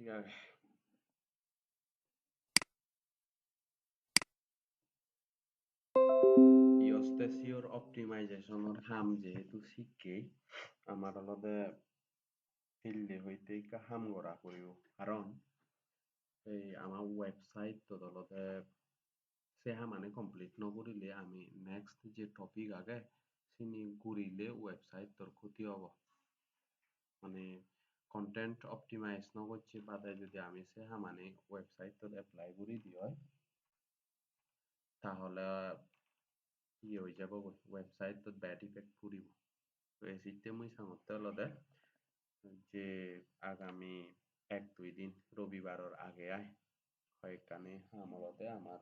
ঠিক আছে ইয়ষ্টেচিয়ৰ অপ্টিমাইজেশ্যনৰ কাম যিহেতু শিকেই আমাৰ অলপতে ফিল্ডে সৈতে কাম কৰা কৰিব কাৰণ এই আমাৰ ৱেবছাইটত অলপতে সেহা মানে কমপ্লিট নকৰিলে আমি নেক্সট যে টপিক আগে চিনি ঘুরিলে ওয়েবসাইটর ক্ষতি হব মানে কন্টেন্ট অপটিমাইজ নকরছি বাদে যদি আমি সেহা মানে ওয়েবসাইটত এপ্লাই করে দিই তাহলে কি হয়ে যাব ওয়েবসাইটত ব্যাড ইফেক্ট পড়িব তো এই সিস্টেম মুই সামর্থ্য হলদে যে আগামী 1-2 দিন রবিবারের আগে আয় কয়েকখানে আমলতে আমার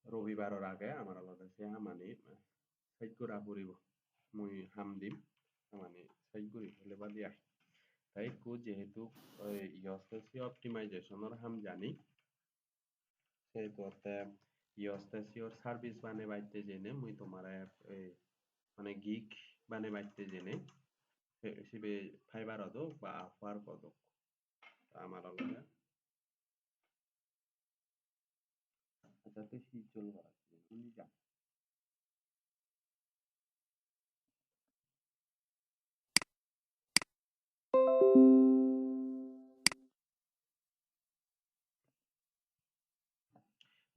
রবিবারের আগে আমার আলাদা সেহা মানে সাইড করা পড়িব মুই হাম দিম মানে সাইড করি ফেলে বাদি আয় তাই কো যেহেতু ইয়সেসি অপটিমাইজেশনের হাম জানি সেই করতে ইয়সেসিওর সার্ভিস বানে বাইতে জেনে মুই তোমারে মানে গিগ বানে বাইতে জেনে সিবে ফাইবার অদো বা আফার কদো আমার আলাদা আচ্ছা তুই শিচল করা তুমি যা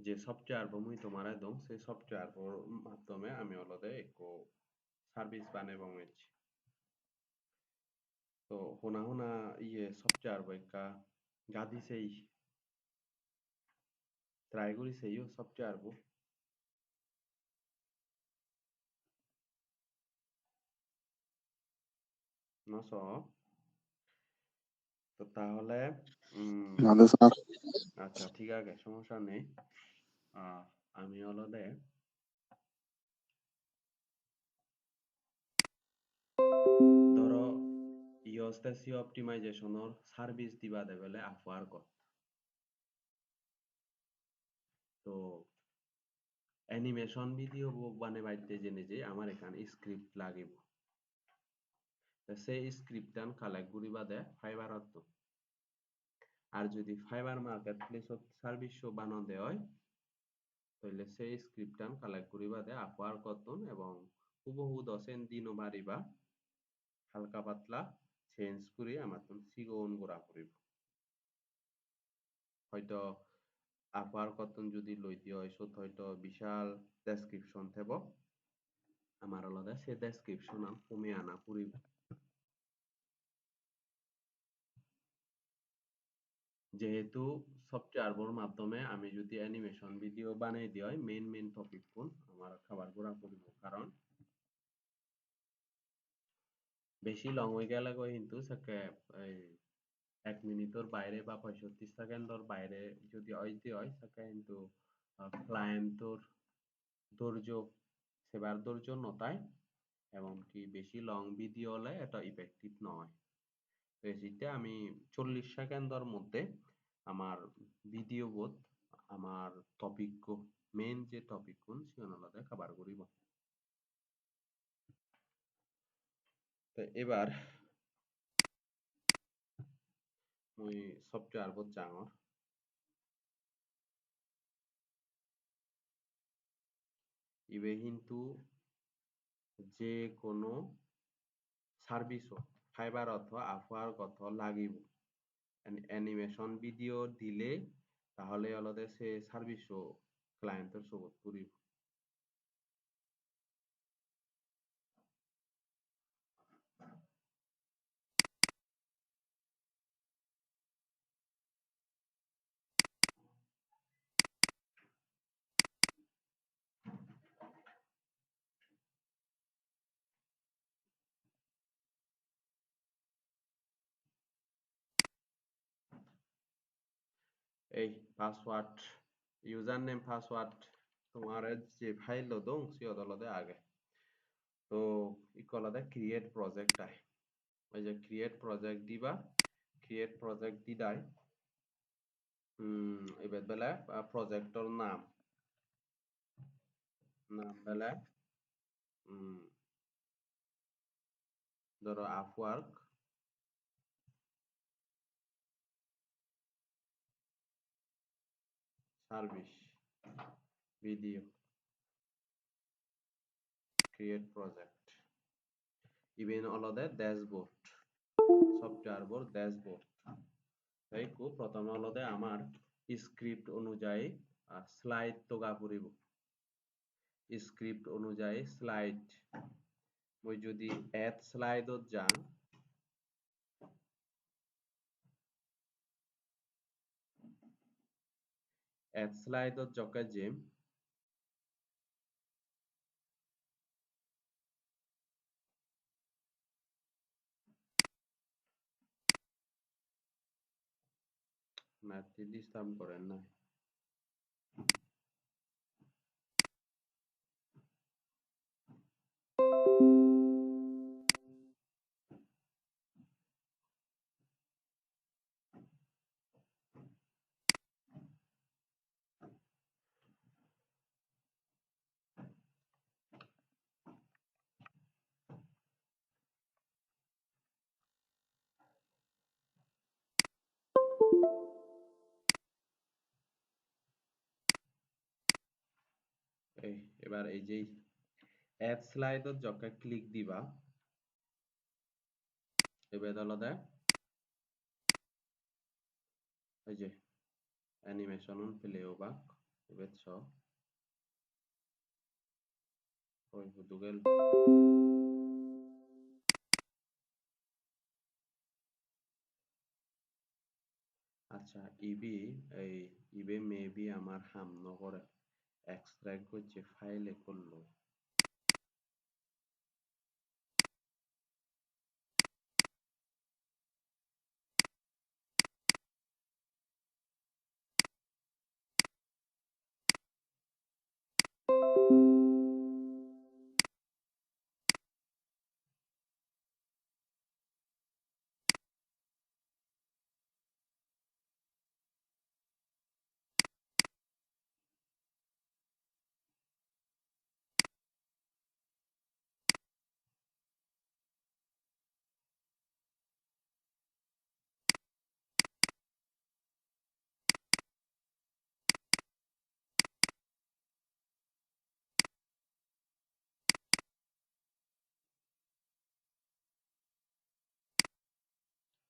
যে সফটওয়্যার মুই তোমারে দম সেই সফটওয়্যার মাধ্যমে আমি অলদে একো সার্ভিস বানে বঙেছি তো হোনা হোনা ইয়ে সফটওয়্যার বৈকা গাদি সেই ট্রাই করি সেইও সফটওয়্যার বো নস তো তাহলে ভালো স্যার। আচ্ছা ঠিক আছে সমস্যা নেই আমি অলদে ধরো ইয়স্টেসি অপটিমাইজেশনের সার্ভিস দিবা দেবেলে আফওয়ার কত তো অ্যানিমেশন ভিডিও বানে বাইতে জেনে যে আমার এখানে স্ক্রিপ্ট লাগিব সেই স্ক্রিপ্টান কালেক্ট করিবা দে ফাইবারত আর যদি ফাইবার মার্কেট প্লেসত সার্ভিস বানো দেয় তাহলে সেই স্ক্রিপ্টান কালেক্ট করিবা দে আপওয়ার কতন এবং হুবহু দশেন দিনও বাড়িবা হালকা পাতলা চেঞ্জ করি আমার সিগন করা করিব হয়তো আপওয়ার কতন যদি লইতে হয় সত হয়তো বিশাল ডেসক্রিপশন থেব আমার আলাদা সে ডেসক্রিপশন কমে আনা করিব যেহেতু সফটওয়্যারবোর মাধ্যমে আমি যদি অ্যানিমেশন ভিডিও বানাই দিই হয় মেন টপিক কোন আমার খাবার গুড়া করিব কারণ বেশি লং হয়ে গেলে কিন্তু সাকে 1 মিনিটের বাইরে বা 65 সেকেন্ডের বাইরে যদি হইতে হয় সাকে কিন্তু ক্লায়েন্টর ধৈর্য সেবার ধৈর্য নতায় এমনকি বেশি লং ভিডিও হলে এটা ইফেক্টিভ নয় তো এসিতে আমি 40 সেকেন্ডের মধ্যে আমার ভিডিও বোধ আমার টপিক মেন যে টপিক কোন সিওন আলাদা খাবার করিব তো এবার মুই সফটওয়্যার বোধ জাঙর ইবে কিন্তু যে কোনো সার্ভিস ফাইবার অথবা আফওয়ার কত লাগিব অ্যানিমেশন ভিডিও দিলে তাহলে আলাদা সে সার্ভিসও ক্লায়েন্টের সবত করিব এই পাসওয়ার্ড ইউজার নেম পাসওয়ার্ড তোমার যে ফাইল দং সিও দলদে আগে তো ইকলাদে ক্রিয়েট প্রজেক্ট আই ওই যে ক্রিয়েট প্রজেক্ট দিবা ক্রিয়েট প্রজেক্ট দিদাই এবার বেলা প্রজেক্টর নাম বেলা ধরো Upwork, service, video, create project, ইভেন অলদে ড্যাশবোর্ড, সফটওয়্যার বোৰ ড্যাশবোর্ড। তাইকো প্ৰথমে অলদে আমাৰ স্ক্রিপ্ট অনুযায়ী স্লাইড টগা পৰিব। স্ক্রিপ্ট অনুযায়ী স্লাইড মই যদি এড স্লাইডত যাং, এড স্লাইডত জকে জিম ম্যাথটি ডিস্টার্ব করেন না। এবার এই যে এড স্লাইডত জকে ক্লিক দিবা, এবার অলদে এই যে অ্যানিমেশন প্লে হবাক এবার ওই হুদুগেল আচ্ছা ইবে মেবি আমার হাম নগরে এক্সট্রাক্ট করছে ফাইলে করলো।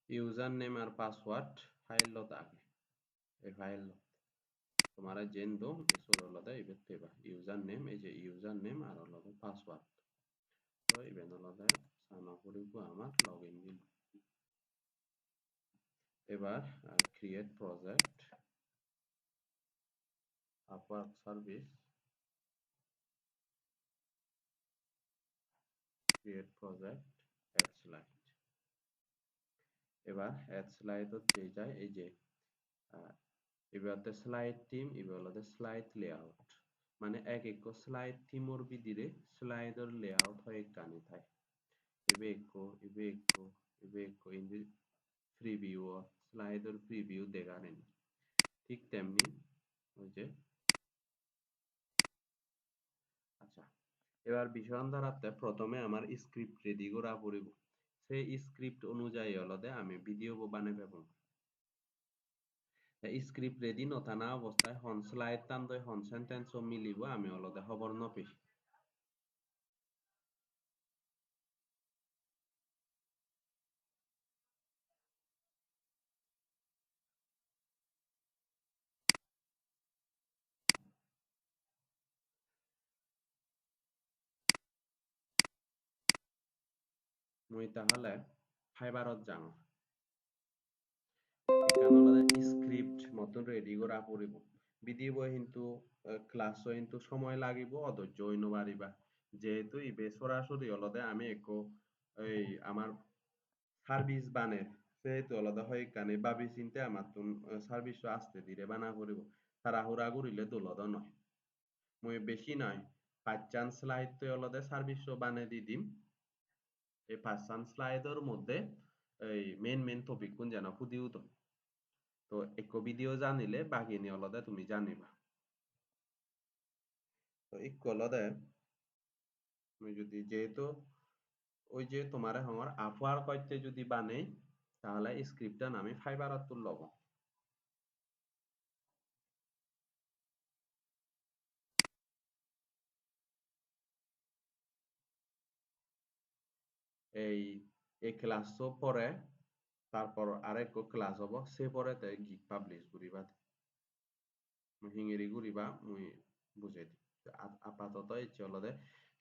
ইউজার নেম আর পাসওয়ার্ড ফাইলত আগে এই ফাইল তোমার জেন দো এসর আলাদা ইবেত পেবা ইউজার নেম, এই যে ইউজার নেম আর আলাদা পাসওয়ার্ড। তো ইবেন আলাদা সানা করিব আমার লগইন দিল। এবার create project, Upwork service, create project, add slide. এবার এড স্লাইডত যে যায় এই যে এবারতে স্লাইড টিম এবার স্লাইড লেআউট মানে এক এক স্লাইড টিমর বিদিরে স্লাইডর লেআউট হয় কানি থাই এবে একো ইন্দি প্রিভিউ স্লাইডর প্রিভিউ দেখারেন। ঠিক তেমনি ওই যে আচ্ছা এবার বিষয়ন দ্বারাতে প্রথমে আমার স্ক্রিপ্ট রেডি করা পড়িব। সেই স্ক্রিপ্ট অনুযায়ী অলদে আমি ভিডিও বানাই পাবো। স্ক্রিপ্ট রেডি নথানা অবস্থায় হন স্লাইড টান দই হন সেন্টেন্স মিলিব আমি অলদে খবর নপি। মুই তাহলে ফাইবারত যাং, এখানে অলদে স্ক্রিপ্ট মতন রেডি করা পড়িব। ভিডিও কিন্তু ক্লাসও কিন্তু সময় লাগিব অধৈর্য হইনো পারিবা। যেহেতু ইবে সরাসরি অলদে আমি একো এই আমার সার্ভিস বানে সেহেতু আলাদা হয় কানে ভাবি চিন্তে আমার তুন সার্ভিস আস্তে ধীরে বানা পড়িব। তাড়াহুড়া করিলে দোলদ নয়। মুই বেশি নয় ৫ স্লাইড তো অলদে সার্ভিস বানে দি দিম। এই ৫ স্লাইডের মধ্যে এই মেন টপিক কোন যেন ফুদিও তো একো ভিডিও জানিলে বাকি নি অলদে তুমি জানিবা। তো একো অলদে যদি যেহেতু ওই যে তোমার হঙর আফওয়ার কইতে যদি বানে তাহলে স্ক্রিপ্টটা নামে ফাইবারত তুলব এই এই ক্লাস পরে তারপর আরেক ক্লাস হব সে পরে তাই গিগ পাবলিশ করিবা হিঙেরি করিবা মুই বুঝাই দিই আপাতত এই চলদে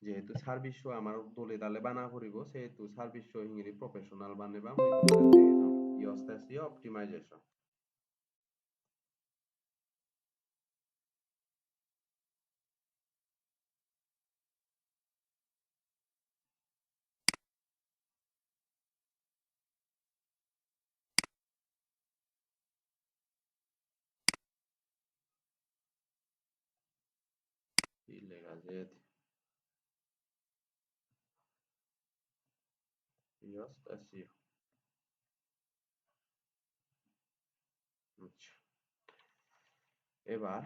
যেহেতু সার্ভিস আমার দলে দালে বানা করিব সেহেতু সার্ভিস হিঙেরি প্রফেশনাল বানাবা মুই তোমাদের দিয়ে যাম ইয়স্তাসি অপটিমাইজেশন কি লেখা যে ইয়স্তাসি আচ্ছা এবার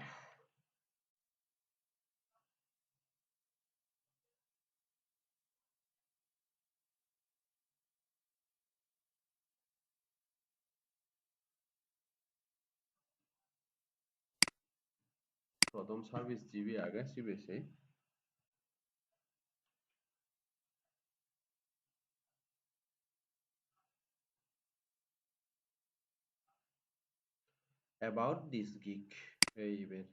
প্রথম সার্ভিস জিবি আগে সিবেছে about this gig এইবার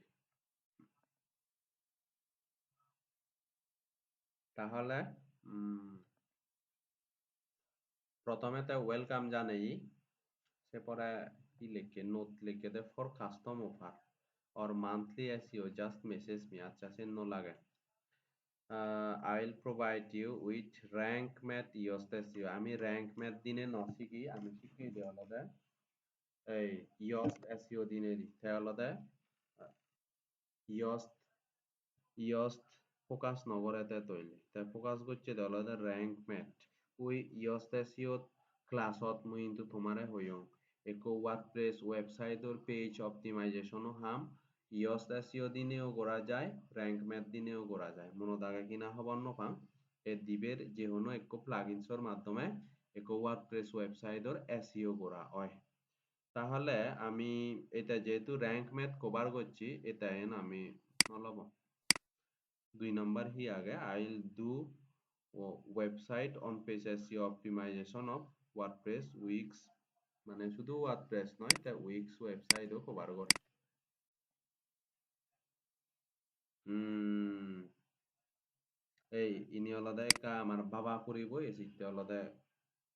তাহলে প্রথমে তো ওয়েলকাম জানাই সে পরে কি লিখে নোট লিখে দে for custom offer or monthly SEO just message me আচ্ছা সে নো লাগে I'll provide you with rank math yost SEO আমি rank math দিনে ন শিখি আমি শিখি দে আলাদা এই yost SEO দিনে দিতে আলাদা yost yost ফোকাস নগরেতে তৈলে তাই ফোকাস করছে দে আলাদা rank math ওই yost SEO ক্লাসত মুই কিন্তু তোমারে হইও একো ওয়ার্ডপ্রেস ওয়েবসাইটৰ পেজ অপটিমাইজেশনও হাম yost SEO দিনেও করা যায় rank math দিনেও করা যায় মনে দাগে কিনা খবর নপাং এ দিবের যে কোনো একো প্লাগইনসর মাধ্যমে একো ওয়ার্ডপ্রেস ওয়েবসাইটৰ SEO করা হয় তাহলে আমি এটা যেহেতু rank math কভার করছি এটা এন আমি নলব 2 নাম্বার হি আগে I'll do website on page SEO optimization of WordPress Wix মানে শুধু ওয়ার্ডপ্রেস নয় তা উইক্স ওয়েবসাইটও কভার করে এই ইনি আলাদা একটা আমার বাবা করিব এই চিত্তে আলাদা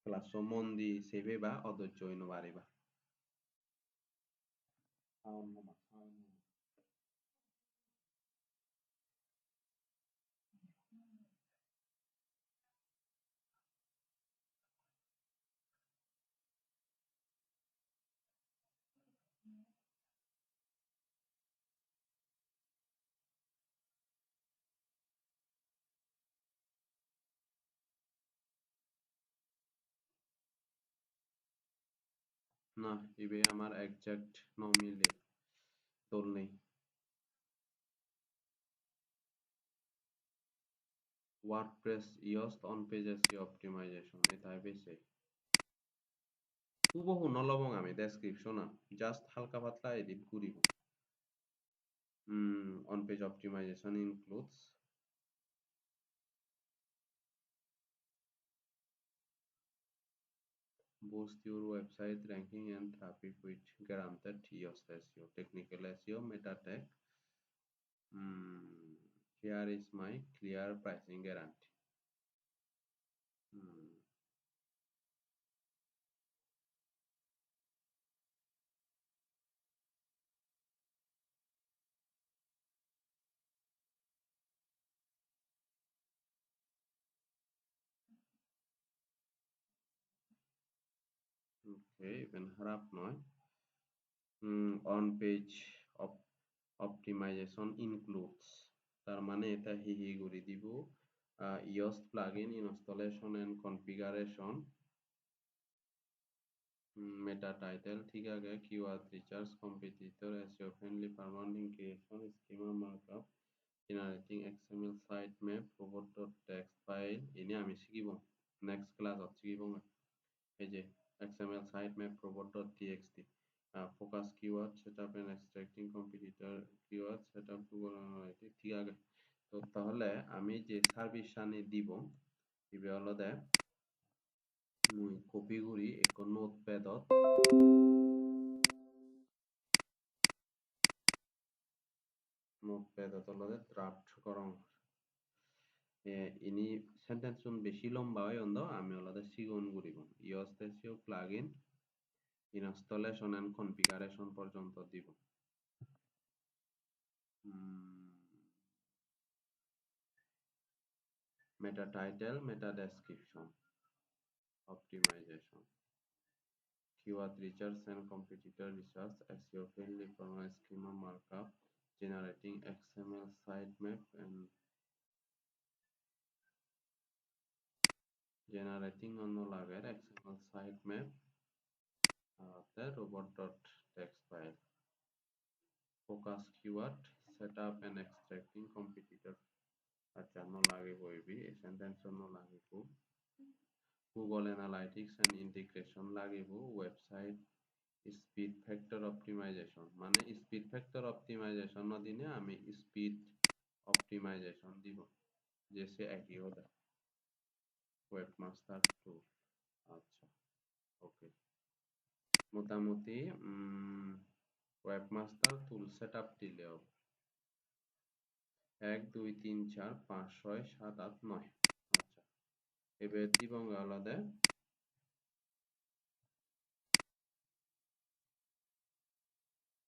ক্লাস মন দি সেভে বা অধৈর্য হইনো বাড়িবা না ইবে আমার একজ্যাক্ট ন মিলে তোর নেই WordPress Yoast on page SEO optimization এটাই বেশি হুবহু নলবং আমি ডেসক্রিপশন জাস্ট হালকা পাতলা এডিট করিব on page optimization includes boost your website ranking and traffic with guaranteed yoast SEO, technical SEO, meta tag. Here is my clear pricing guarantee. Okay, even harap নয় on page optimization includes তার মানে এটা হি হি করে দিব yoast plugin installation and configuration meta title ঠিক আছে keyword research competitor SEO friendly performing creation schema markup generating XML sitemap robot.txt file ini আমি শিখিব next ক্লাসত শিখিব এই যে XML sitemap robot.txt focus keyword setup and extracting competitor keyword setup Google Analytics ঠিক আছে তো তাহলে আমি যে সার্ভিস সানি দিব ইবে হলদে মুই কপি করি এক নোটপ্যাডত হলদে ড্রাফট করং ini sentence বেশি লম্বা হয় অন্ধ আমি হলদে সিগন করিব ইউজ দেশীয় প্লাগইন ইনস্টলেশন এন্ড কনফিগারেশন পর্যন্ত দিব meta title meta description optimization keyword research and competitor research SEO friendly format schema markup generating XML sitemap and generating on the lager XML sitemap the robot.txt file focus keyword setup and extracting competitor acha no lage hoibi a sentence no lage ko Google Analytics and integration লাগিব website speed factor optimization মানে speed factor optimization ন দিনে আমি speed optimization দিব जैसे একই होता webmaster tool আচ্ছা ওকে মোটামুটি webmaster tool setup দিলেও 1 2 3 4 5 6 7 8 9 আচ্ছা এবার দিব আলাদা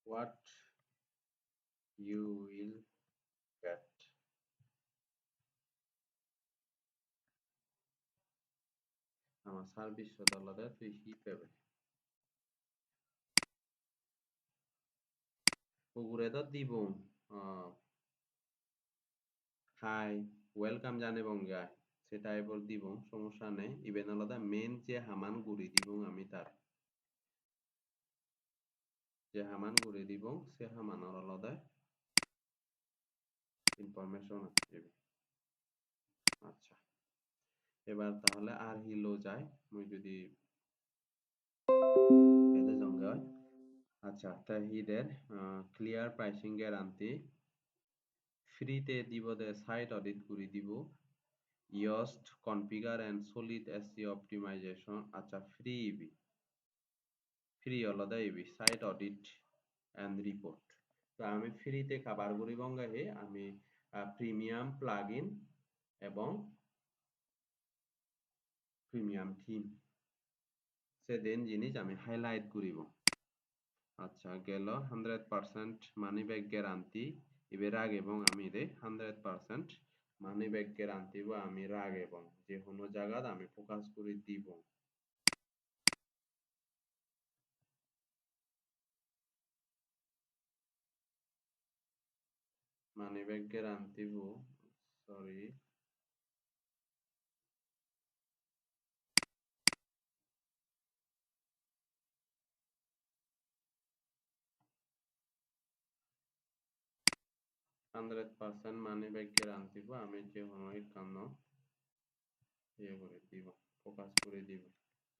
what you will get আমার সার্ভিস আলাদা তুই কি পাবে পুকুরে তো দিব হাই ওয়েলকাম জানে বঙ্গা সেটা এবার দিব সমস্যা নেই ইভেন আলাদা মেন যে হামান গুড়ি দিব আমি তার যে হামান গুড়ি দিব সে হামানোর আলাদা ইনফরমেশন আছে আচ্ছা এবার তাহলে আর হিলো যায় মুই যদি এতে জঙ্গা আচ্ছা তা হিদের ক্লিয়ার প্রাইসিং গ্যারান্টি ফ্রিতে দিব দে সাইট অডিট করে দিব Yoast configure and solid SEO optimization আচ্ছা ফ্রি আলাদা এবি সাইট অডিট এন্ড রিপোর্ট তো আমি ফ্রিতে খাবার করি বঙ্গা হে আমি প্রিমিয়াম প্লাগইন এবং প্রিমিয়াম থিম সেদিন জিনিস আমি হাইলাইট করিব আচ্ছা গেল 100% মানি ব্যাক গ্যারান্টি এবার আগে এবং আমি দে 100% মানি ব্যাক গ্যারান্টি বা আমি রাগ এবং যে কোনো জায়গাত আমি ফোকাস করে দিব মানি ব্যাক গ্যারান্টি বো সরি 100% মানি ব্যাক গ্যারান্টি বো আমি যে কোনো কান্ন ইয়ে করে দিব ফোকাস করে দিব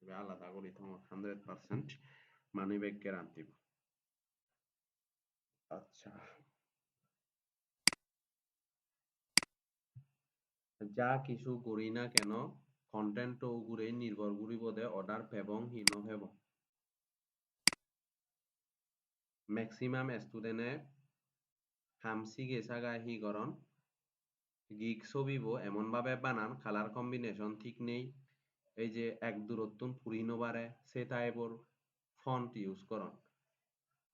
এবার আলাদা করে তোমার 100% মানি ব্যাক গ্যারান্টি আচ্ছা যা কিছু করি না কেন কন্টেন্ট উপরে নির্ভর করিব দে অর্ডার পেবং হি নহেব ম্যাক্সিমাম স্টুডেন্টে হামসি গেছাগা হি করন গিগ ছবিব এমন ভাবে বানান কালার কম্বিনেশন ঠিক নেই এই যে এক দূরত্ব পুরিনো বারে সে টাইপর ফন্ট ইউজ করন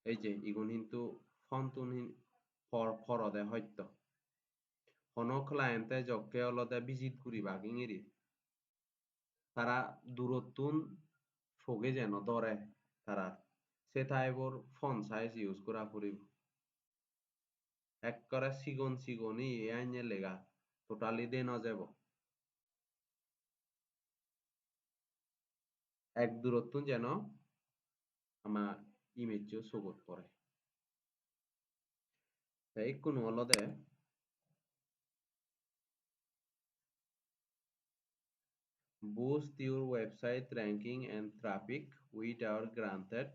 এই যে ইগুন কিন্তু ফন্ট ফরদে হয়তো কোন ক্লায়েন্টে জকে অলদে ভিজিট করিবা কিঙেরি তারা দূরত্ব ফগে যেন ধরে তারা সে টাইপর ফন্ট সাইজ ইউজ করা পড়িব এক করে সিগনি আইনে লেগা টোটালি দে ন যাব এক দূরত্ব যেন আমার ইমেজ চকুত পড়ে তাই কোনো অলদে boost your website ranking and traffic with our granted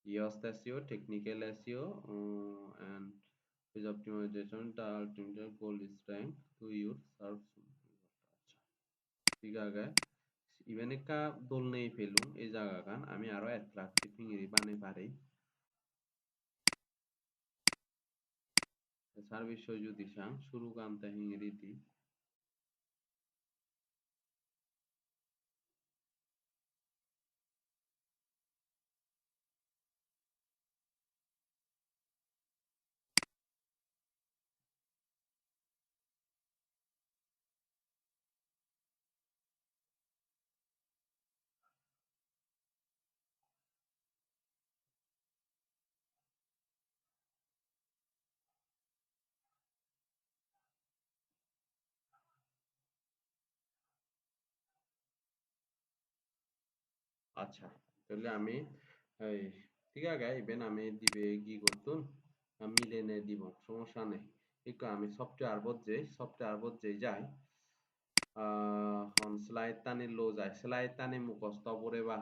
Yoast SEO, technical SEO, and page optimization, the ultimate goal is rank to your search. ঠিক আছে ইভেন একটা দল নেই ফেলুম এই জায়গা গান আমি আরো অ্যাট্রাকটিভ হিংরি বানাই পারি সার্ভিস যদি সাং শুরু গানতে হিংরি দি আচ্ছা তাহলে আমি এই ঠিক আছে ইভেন আমি দিবে কি করতুন মিলে নে দিব সমস্যা নেই একটু আমি সফটওয়্যার বদলে যাই হন স্লাইড টানি লো যায় স্লাইড টানি মুখস্থ করে বা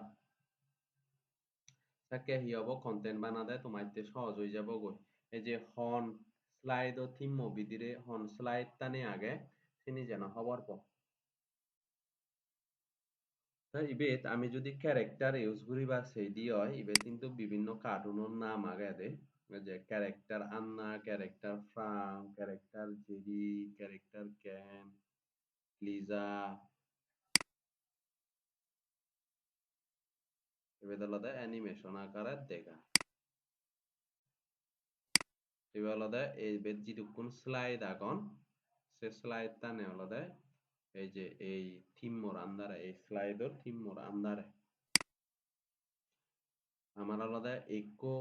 তাকে হি হব কন্টেন্ট বানাতে তোমাইতে সহজ হয়ে যাব গই এই যে হন স্লাইড ও থিম বিদিরে হন স্লাইড টানি আগে তিনি যেন হবার পর ইবেত আমি যদি ক্যারেক্টার ইউজ করি বা সেই দিয়ে হয় ইবে কিন্তু বিভিন্ন কার্টুনের নাম আগে দে যে character Anna character Frank character Jerry character ক্যান লিজা এবার আলাদা অ্যানিমেশন আকারে দেখা এবার আলাদা এই বেদ যেটুকুন স্লাইড আগন সে স্লাইড টানে আলাদা এই যে এই থিম মোর আন্দারে এই স্লাইডর থিম মোর আন্দারে আমার আলাদা একো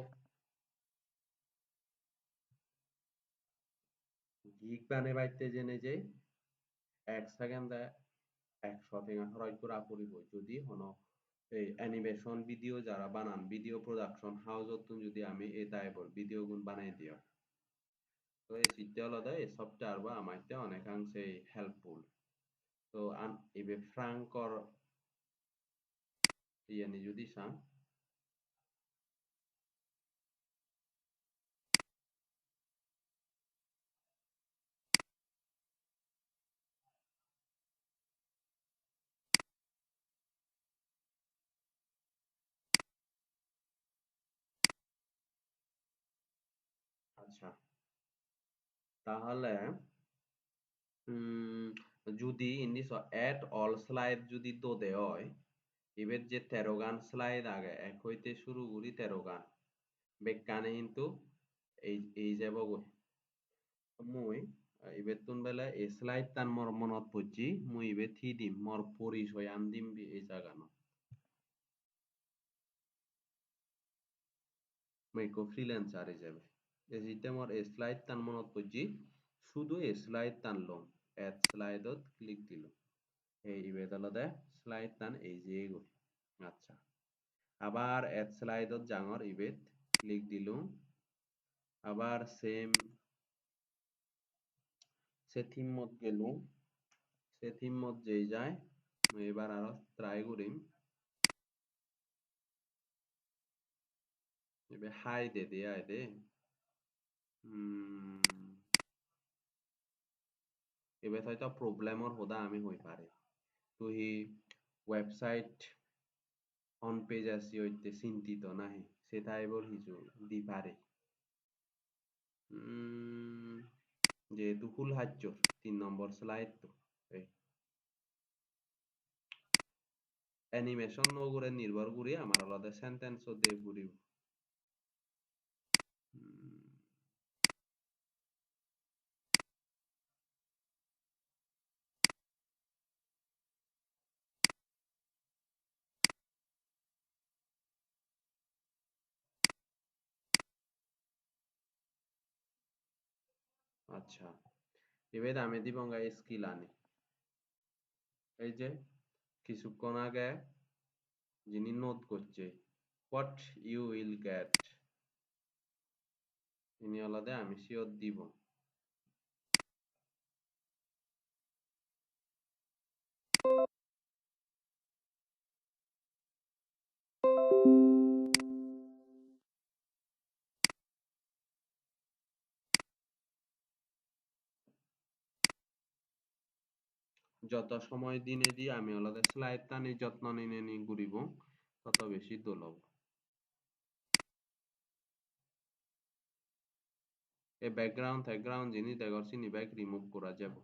গিগ বানে বাইতে জেনে যে এক সেকেন্ডে 100 হরয় করা পড়িব যদি হনো এই অ্যানিমেশন ভিডিও যারা বানান ভিডিও প্রোডাকশন হাউজত যদি আমি এই টাইপের ভিডিও গুণ বানাই দিও তো এই সিটটা আলাদা এই সফটওয়্যার বা আমাইতে অনেকাংশে হেল্পফুল তো আন ইবে ফ্রাঙ্কর ইয়ানি যদি সাং আচ্ছা তাহলে যদি ইন্দিস এট অল স্লাইড যদি তো দে হয় এবার যে 13 গান স্লাইড আগে এক হইতে শুরু করি 13 গান বেকানে কিন্তু এই যাব গই মুই ইবেতুন বেলা এই স্লাইড তান মর মনত পড়ছি মুই ইবে থি দিম মর পরিচয় আন দিম এই জায়গানো মুই কো ফ্রিল্যান্সার হিসেবে এজিতে মর এই স্লাইড তান মনত পড়ছি শুধু এই স্লাইড টানলাম এড স্লাইডত ক্লিক দিলাম এই ইবে দলদে স্লাইড টান এই যে গই আচ্ছা আবার এড স্লাইডত জাঙর ইবেত ক্লিক দিলুম আবার সেম সে থিম মত গেলুম সে থিম মত যেই যায় এবার আরো ট্রাই করিম এবার হাই দে দে আয় দে এবার হয়তো প্রবলেমর হোদা আমি হই পারে তুই ওয়েবসাইট অন পেজ আসি হইতে চিন্তিত নাহি সেটা এবার হিজু দি পারে যেহেতু ফুল হাজ্যর 3 নম্বর স্লাইড তো এই অ্যানিমেশন নগরে নির্ভর করি আমার আলাদা সেন্টেন্সও দে ঘুরিব আচ্ছা এবার আমি দিব স্কিল আনি এই যে কিছুক্ষণ আগে যিনি নোট করছে হোয়াট ইউ উইল গেট ইনি আলাদা আমি শিওর দিব যত সময় দিনে দি আমি হলদে স্লাইড টানি যত্ন নিনে নি ঘুরিব তত বেশি দোল হব। এই ব্যাকগ্রাউন্ড জিনিস দেখছি নি ব্যাক রিমুভ করা যাব।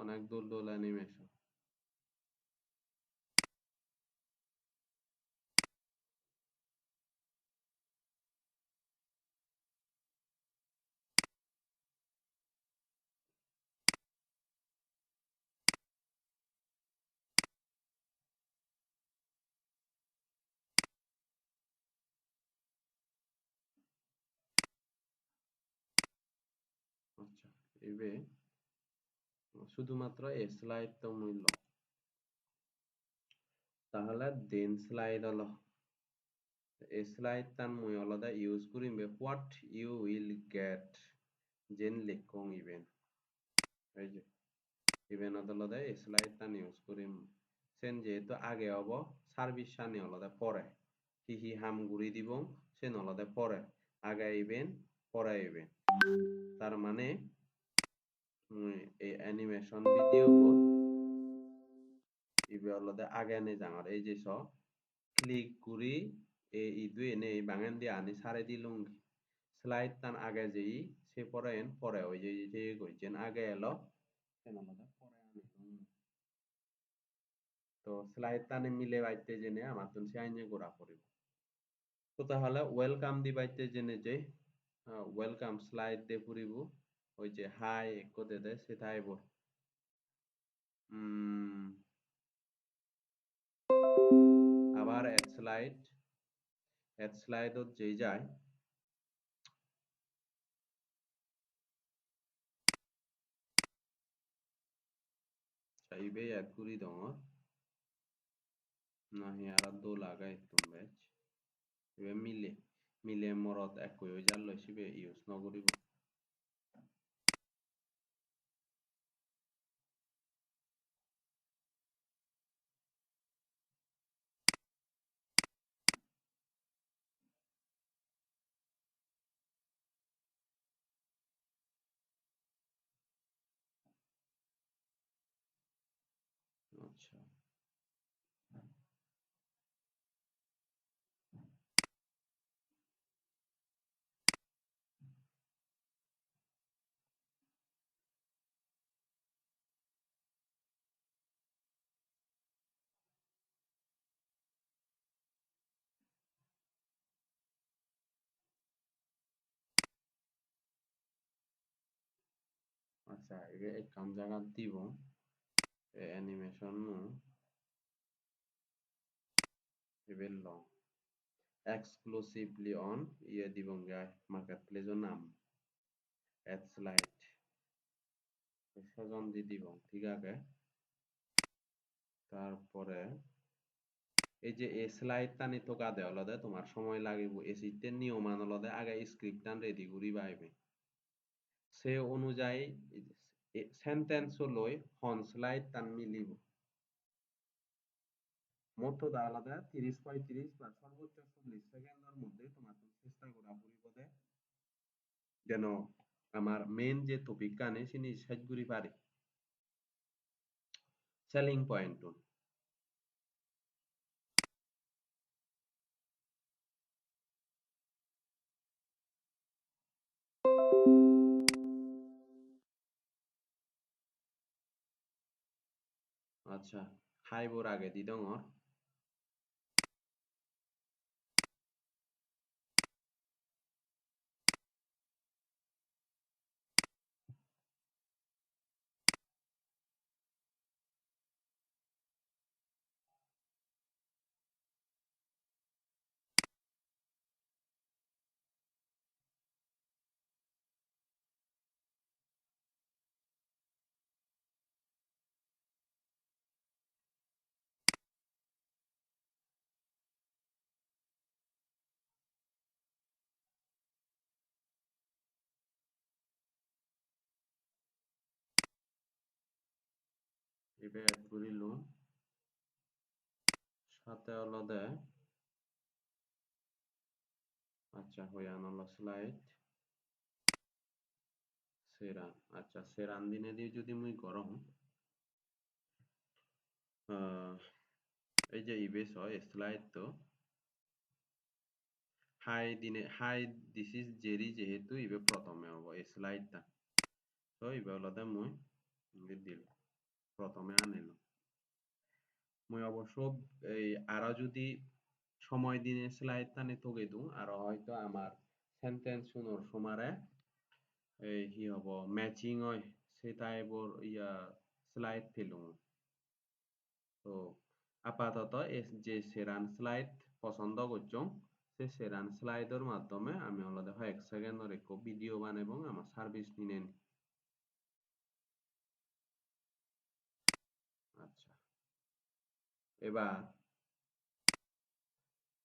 অনেক দোল দোল অ্যানিমেশন। আচ্ছা, এবে শুধুমাত্র এই স্লাইড তো মূল্য তাহলে দেন স্লাইড হলো স্লাইড তান মুই আলাদা ইউজ করিমবে হোয়াট ইউ উইল গেট যেন লিখং ইভেন এই যে ইভেন আলাদা স্লাইড তান ইউজ করিম সেন যেহেতু আগে হব সার্ভিস সানি আলাদা পরে কি হি হাম গুড়ি দিব সেন আলাদা পরে আগে ইভেন পরে ইভেন তার মানে এই অ্যানিমেশন ভিডিও ইবে আলাদা আগে নে জাঙার এই যে ক্লিক করি এই দুই এনে বাঙান দিয়ে আনি সারে দিলুম স্লাইড তান আগে যেই সে পরে এন পরে ওই যে যে কইছেন আগে এলো সেন আলাদা পরে আনি তো স্লাইড তানে মিলে বাইতে জেনে আমার তুন সে আইনে গোড়া করিব তো তাহলে ওয়েলকাম দি বাইতে জেনে যে ওয়েলকাম স্লাইড দে পুরিব ওই যে হাই একো দে দে সেটা আইব আবার এড স্লাইডত যেই যায় চাইবে এড করি দঙ নাহি আর দো লাগাই তুম বেচ ইবে মিলে মরত একই ওই জাল লইছিবে ইউজ নকরিব আচ্ছা আচ্ছা ইবে কাম জায়গা দিব অ্যানিমেশন নু ইবে লং exclusively on ইয়ে দিবং গায় মার্কেট প্লেসের নাম এড স্লাইড সেজন দি দিবং ঠিক আছে তারপরে এই যে এ স্লাইড টানি তো কাদে হলদে তোমার সময় লাগিব এ সিস্টেম নিয়মান হলদে আগে স্ক্রিপ্ট টান রেডি করি বাইবে সে অনুযায়ী সেন্টেন্স লই হন স্লাইড টান মিলিব মোট আলাদা ৩০-৩৫ বা সর্বোচ্চ ৪০ সেকেন্ডের মধ্যে তোমার চেষ্টা করা পরিবদে যেন আমার মেন যে টপিক কানে সিনি শেষ করি পারি সেলিং পয়েন্ট আচ্ছা হাইবোর আগে দি দঙ ইবে এড করিলো সাথে হলদে আচ্ছা হইয়া নলো স্লাইড সেরান আচ্ছা সেরান দিনে দিয়ে যদি মুই গরম এই যে ইবেস হয় স্লাইড তো হাই দিস ইজ জেরি যেহেতু ইবে প্রথমে হবো এই স্লাইডটা তো ইবে হলদে মুই দিল প্রথমে আনিল মুই অবশ্য এই আরো যদি সময় দিনে স্লাইড টানি তগে দিও আর হয়তো আমার সেন্টেন্স শুনোর সমারে এই কি হব ম্যাচিং হয় সে টাইপর স্লাইড ফেলুম তো আপাতত যে সেরান স্লাইড পছন্দ করছং সে সেরান স্লাইডের মাধ্যমে আমি অলরেডি 1 সেকেন্ডের এক ভিডিও বানাই এবং আমার সার্ভিস নিয়ে নি আচ্ছা এবার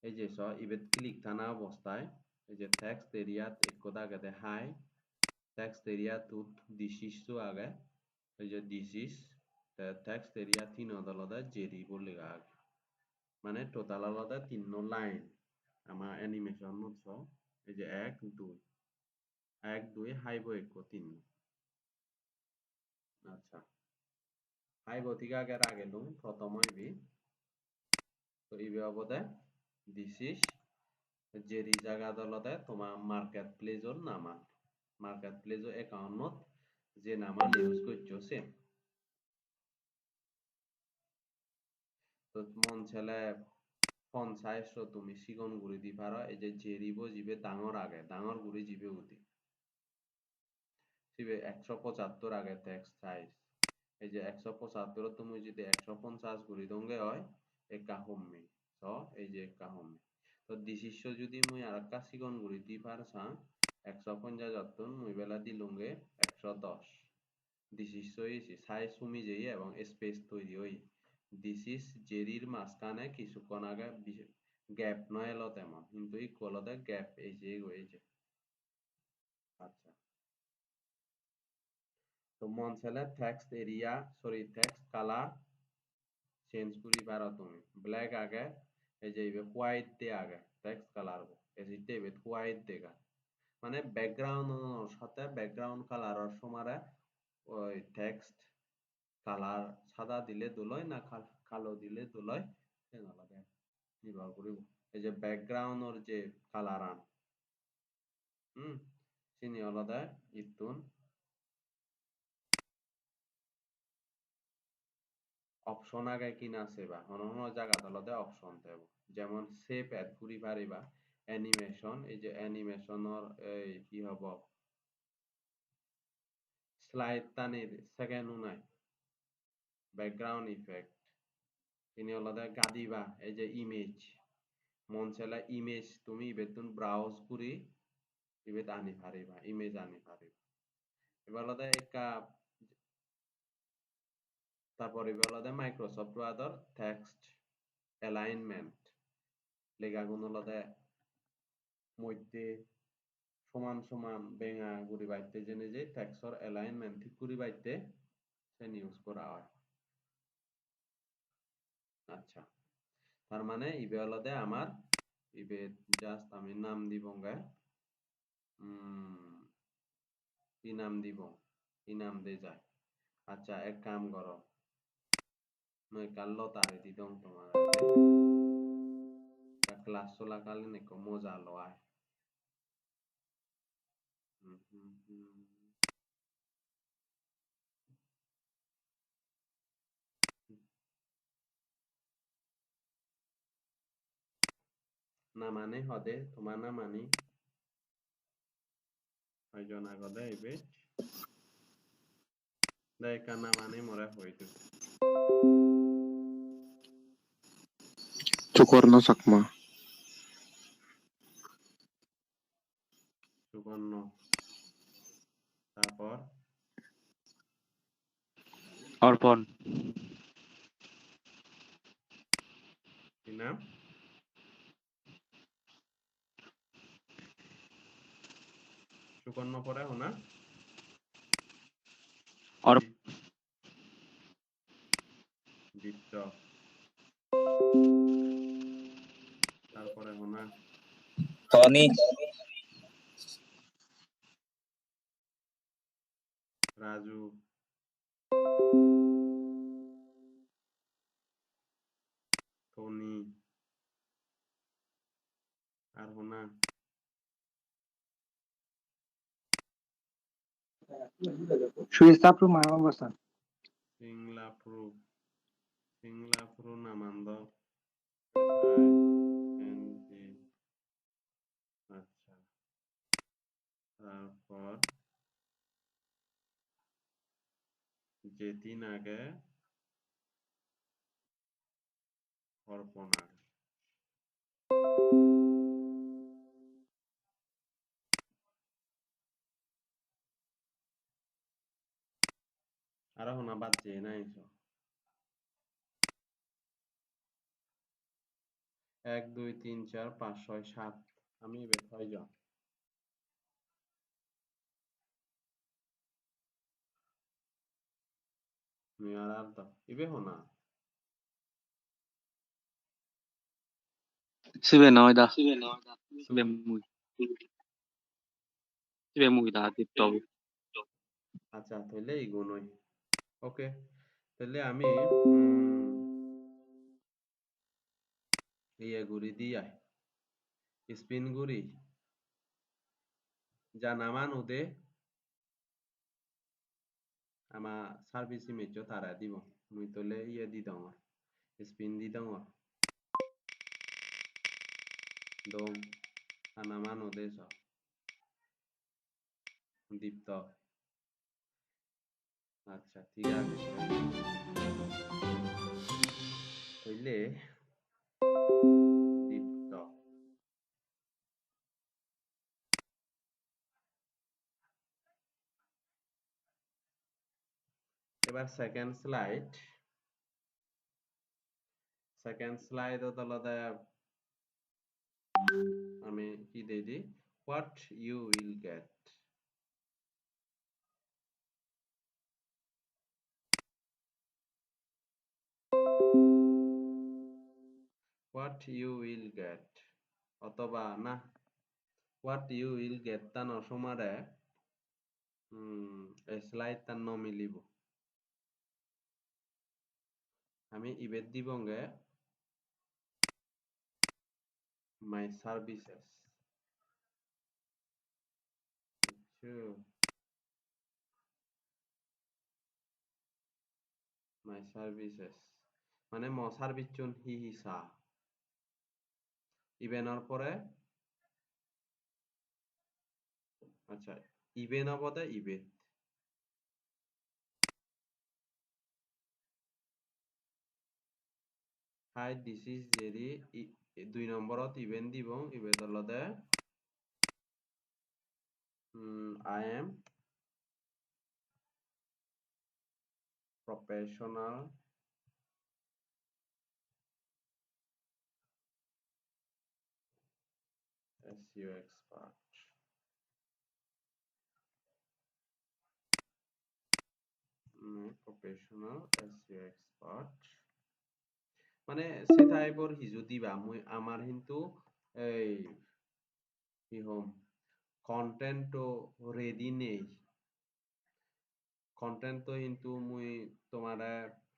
এই যে ইবেত ক্লিক থানা অবস্থায় এই যে টেক্সট এরিয়াত এক কথা আগে হাই টেক্সট এরিয়া তুত দিশিসু আগে এই যে দিস ইজ টেক্সট এরিয়া তিন আলাদা জেরি বলে আগে মানে টোটাল আলাদা তিন লাইন আমার অ্যানিমেশন মত এই যে এক দুই হাইব এক তিন আচ্ছা হাইব থেকে আগে লুম প্রথম হইবি তো ইবে অবদে দিস ইজ জেরি জায়গা দলতে তোমার মার্কেট প্লেসর নামান মার্কেট প্লেসর অ্যাকাউন্টত যে নামান ইউজ করছো সে তো মন ছেলে ফন সাইজ তুমি সিগন গুড়ি দি পারো এই যে জেরিব জিবে ডাঙর আগে ডাঙর গুড়ি জিবে উদি সিবে 175 আগে টেক্সট সাইজ এই যে 175 তুমি যদি 150 গুড়ি দঙ্গে হয় একা হম্মি তো এই যে একা হম্মি তো দিশিষ্য যদি মুই আরেকটা সিগন গুড়ি দি পারছা 150 মুই বেলা দিলুঙ্গে 110 দিশিষ্য হইছি সাইজ সুমি যেই এবং স্পেস তৈরি হই দিস ইজ জেরির মাঝখানে কিছুক্ষণ আগে গ্যাপ নয় এলো তেমন কিন্তু ইকুয়ালতে গ্যাপ এই যে আচ্ছা তো মন ছেলে text area sorry text colour change করি পারো তুমি ব্ল্যাক আগে এই যে হোয়াইট দিয়ে আগে টেক্সট কালার এজিতে হোয়াইট দেখা মানে ব্যাকগ্রাউন্ড সাথে ব্যাকগ্রাউন্ড কালারের সমারে ওই টেক্সট কালার সাদা দিলে দোলয় না কালো দিলে দোলয় সে নালাগে নির্ভর করিব এই যে ব্যাকগ্রাউন্ডর যে কালার আন চিনি আলাদা ইতুন অপশন আগে কিনা সেবা অন্য জায়গা আলাদা অপশন দেব যেমন সেভ এড করি পারিবা অ্যানিমেশন এই যে অ্যানিমেশনের এই কি হব স্লাইড টানির সেকেন্ড নাই ব্যাকগ্রাউন্ড ইফেক্ট তিনি আলাদা গাদিবা এই যে ইমেজ মন চাইলা ইমেজ তুমি বেতন ব্রাউজ করি ইবেত আনি পারিবা ইমেজ আনি পারিবা এবার আলাদা একটা তারপর এবার আলাদা মাইক্রোসফট ওয়ার্ডর টেক্সট অ্যালাইনমেন্ট লেখাগুলো আলাদা মধ্যে সমান সমান বেঙা গুড়ি বাইতে জেনে যে টেক্সটর অ্যালাইনমেন্ট ঠিক করি বাইতে সেন ইউজ করা হয় আচ্ছা তার মানে ইবে আলাদা আমার ইবে জাস্ট আমি নাম দিব কি নাম দিব কি নাম দিয়ে যায় আচ্ছা এক কাম করো নয় কাল্লো তারে দি দং তোমার ক্লাস চলাকালীন একটু মজা লয় না মানে হদে তোমার না মানি হয়জন আগদে ইবে দেখা না মানে মরা হইতো Cukurno sakma. সুবর্ণ তারপর অর্পণ কি নাম সুকর্ণ পরে হোনা না Tony, রাজু টনি আর হোনা Suistapu Mamasan. সিংলাপ্রু নামান্দ এনজি আচ্ছা তারপর যেদিন আগে অর্পণ আগে আর হোনা বাচ্চে নাইছ 1 2 3 4 5 6 7 আমি এবে ছয় জন মিয়ার আর তো ইবে হোনা Sibe no da. Sibe muy da di to. আচ্ছা তাহলে ইগুনই ওকে তাহলে আমি ইয়ে গুড়ি দিয়া স্পিন গুড়ি যা নামান উদে আমা সার্ভিস ইমেজ তারা দিব মুই তোলে ইয়ে দি দাও স্পিন দি দাও দম নামান উদে সব দীপ্ত আচ্ছা ঠিক আছে তাইলে দীপ্ত এবার সেকেন্ড স্লাইড তাহলে আমি কি দেই দি what you will get what you will get অথবা না হোয়াট ইউ উইল গেট তান অসমারে স্লাইড তান ন মিলিব আমি ইবেদ দিবঙ্গে মাই সার্ভিসেস মাই সার্ভিসেস মানে ম সার্ভিস চুন হি সা ইভেনর পরে আচ্ছা ইভেন অবদে ইবেদ হাই দিস ইজ জেরি 2 নম্বরত ইভেন দিবং ইবেদ অলদে I am professional SEO expert professional SEO expert মানে সেটাইবর হিজু দিবা মুই আমার কিন্তু এই কি হম কন্টেন্ট রেডি নেই কন্টেন্ট তো কিন্তু মুই তোমারে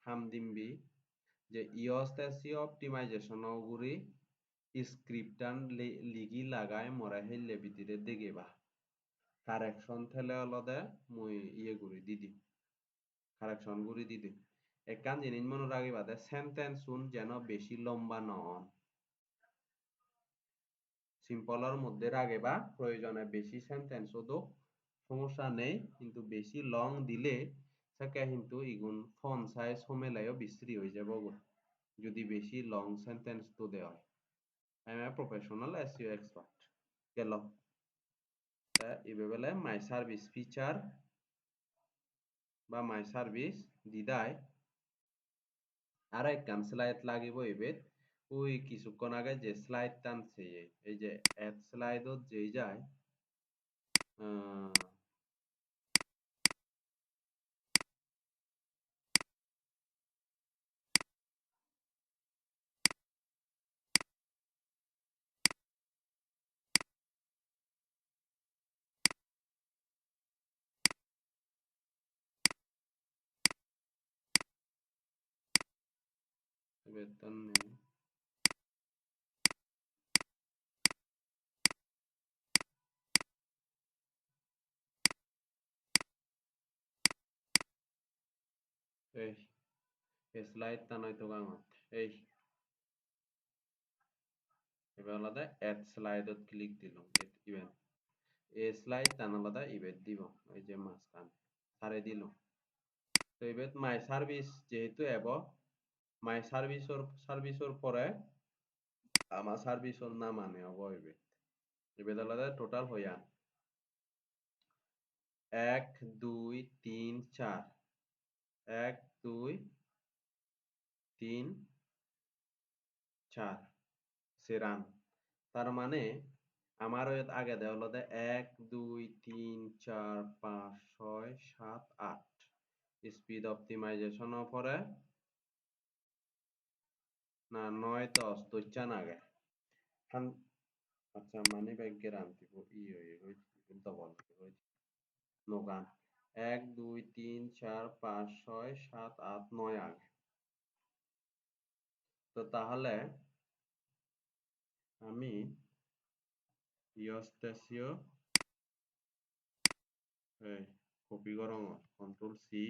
হাম দিমবি যে ইয়স এসইও অপটিমাইজেশন গুরি স্ক্রিপ্টান লিগি লাগায় মরা হেললে ভিতরে দেগেবা কারেকশন থেলে অলদে মুই ইয়ে গুরি দিদি কারেকশন গুরি দিদি একখান জিনিস মনে রাখিবা দে সেন্টেন্স শুন যেন বেশি লম্বা নন সিম্পলের মধ্যে রাখবা প্রয়োজনে বেশি সেন্টেন্স তো সমস্যা নেই কিন্তু বেশি লং দিলে সেটা কিন্তু ইগুন ফন্ট সাইজ সমেলায়ও বিশ্রী হয়ে যাব যদি বেশি লং সেন্টেন্স তো দেওয়া হয় I M a professional SEO expert গেল এবেলে মাই সার্ভিস ফিচার বা মাই সার্ভিস দিদাই আর একখান স্লাইড লাগিব এবে ওই কিছুক্ষণ আগে যে স্লাইড টানছে এই যে এড স্লাইডত যেই যায় Ibetanne. এই slide tanoi to gangot. এবার আলাদা add slide ক্লিক দিলাম ইভেন এই স্লাইড টান আলাদা ইভেট দিব এই যে মাঝখান সারে দিল তো ইভেট মাই সার্ভিস যেহেতু এব মাই সার্ভিসর পরে আমার সার্ভিসর না মানে হব ইভেট ইভেট আলাদা টোটাল হইয়া 1 2 3 4 1 2 3 4 সেরান তার মানে আমার আগে দেওয়া হলো 1 2 3 4 5 6 7 8 স্পিড অপটিমাইজেশন পরে না 9 10 দইচান আগে আচ্ছা মানে ব্যাগের আনতিব হই ডবল হই নোগান 1 2 3 4 5 6 7 8 9 আগে তো তাহলে আমি ইয়স্টেসিও কপি করং কন্ট্রোল সি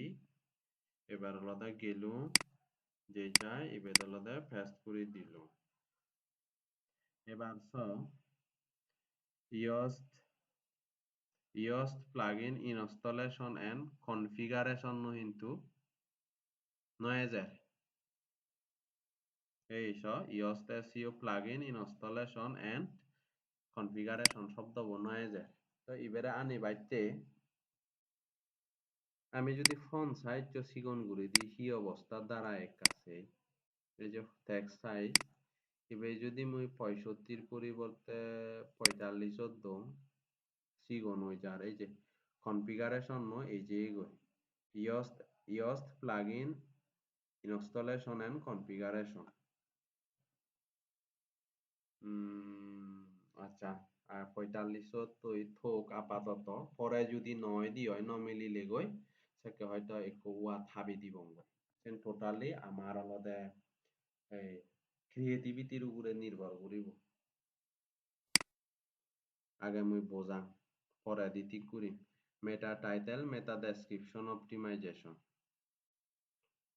এবার আলাদা গেলু যে চাই এবার আলাদা পেস্ট করে দিল এবার yoast plugin installation and configuration no hintu noezer yoast SEO plugin installation and configuration শব্দ noezer তো এবারে আনি বাইতে আমি যদি ফন্ট সাইজ সিগন করে দিই কি অবস্থা দাঁড়ায় কাছে এই যে টেক্সট সাইজ এবার যদি মুই 65 পরিবর্তে 45 দম সিগন হয়ে যার এই যে কনফিগারেশন নো এই যে yoast plugin installation and configuration আচ্ছা আর 45 তো থোক আপাতত পরে যদি 9 দি হয় 9 মিলিলে গই সেকে হয়তো একটু ওয়া থাবি দিবঙ্গ সেন টোটালি আমার আলাদা এই ক্রিয়েটিভিটির উপরে নির্ভর করিব আগে মুই বোঝাম পরে দি ঠিক করি meta title meta description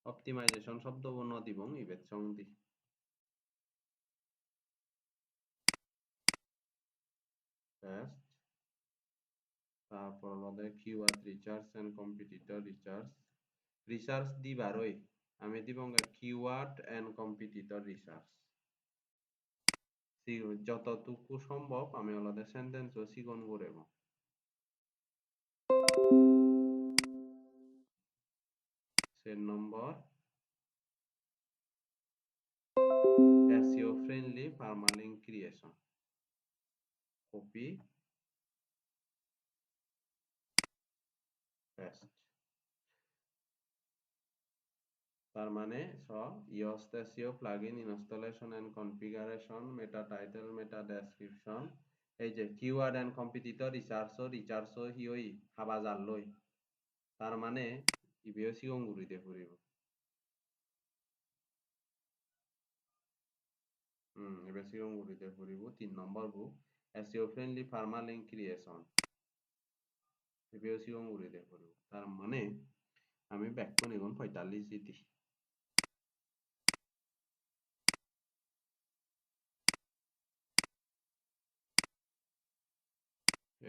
optimization শব্দ বর্ণ দিবং ইবেত সং দি টেস্ট তারপর আমাদের keyword research and competitor research দিবারই আমি দিবং কিওয়ার্ড এন্ড কম্পিটিটর রিসার্চ যতটুকু সম্ভব আমি আলাদা সেন্টেন্স ও সিগন করব সেন নম্বর SEO friendly permalink creation copy paste তার মানে yoast SEO plugin installation and configuration meta title meta description এই যে keyword and competitor research হিওই হাবা জাল লই তার মানে ইবিও সিগং গুরিতে ফুরিব এবার সিগং গুরিতে ফুরিব 3 নম্বর গু SEO friendly permalink creation ইবিও সিগং গুরিতে ফুরিব তার মানে আমি ব্যাক করে এখন 45 দিতি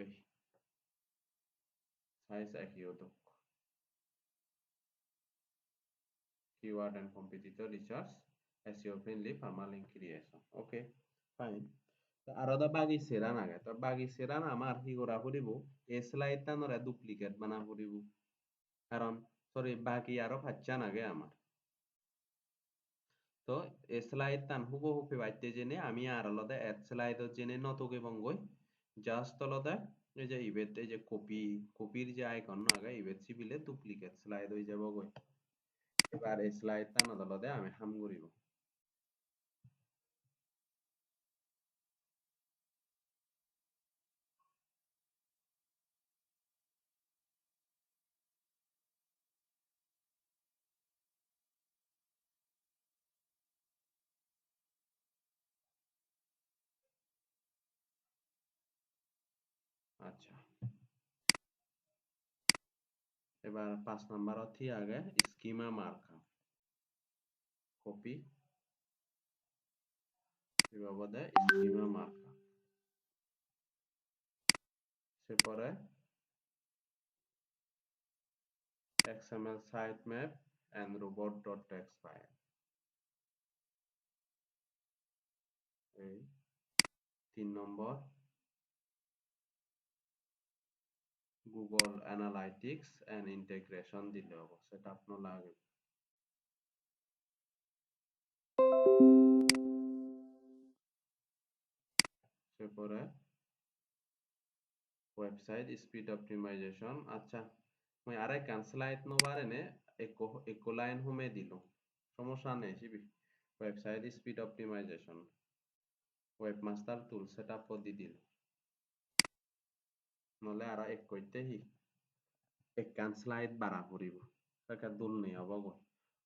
এই সাইজ একই হতো keyword and competitor research SEO friendly permalink creation okay fine আর ওটা বাগি সেরান আগে তো বাগি সেরান আমার কি করা পড়িব এই স্লাইডটা নরে ডুপ্লিকেট বানা পড়িব কারণ সরি বাকি আরো পাচ্ছান আগে আমার তো এই স্লাইড টান হুবহু বাইতে জেনে আমি আর আলাদা এড স্লাইড জেনে নতকে বঙ্গই জাস্ট আলাদা এই যে ইবেট এই যে কপির যে আইকন না আগে ইবেট সিবিলে ডুপ্লিকেট স্লাইড হয়ে যাব গই এবার এই স্লাইড টান আলাদা আমি হাম করিব এবার 5 নম্বরত আগে স্কিমা মার্কা কপি এভাবে স্কিমা মার্কা সেপরে XML sitemap and robot.txt file এই 3 নম্বর Google Analytics and integration দিলে হবো সেটা আপনার লাগে সেপরে website speed optimization আচ্ছা মই আরে স্লাইড নবারেনে একো লাইন হুমে দিল সমস্যা নেই সিবি website speed optimization webmaster tool setup দি দিল নলে আর এক কইতে হি একখান স্লাইড বাড়া পড়িব তাকে দুল নেই হব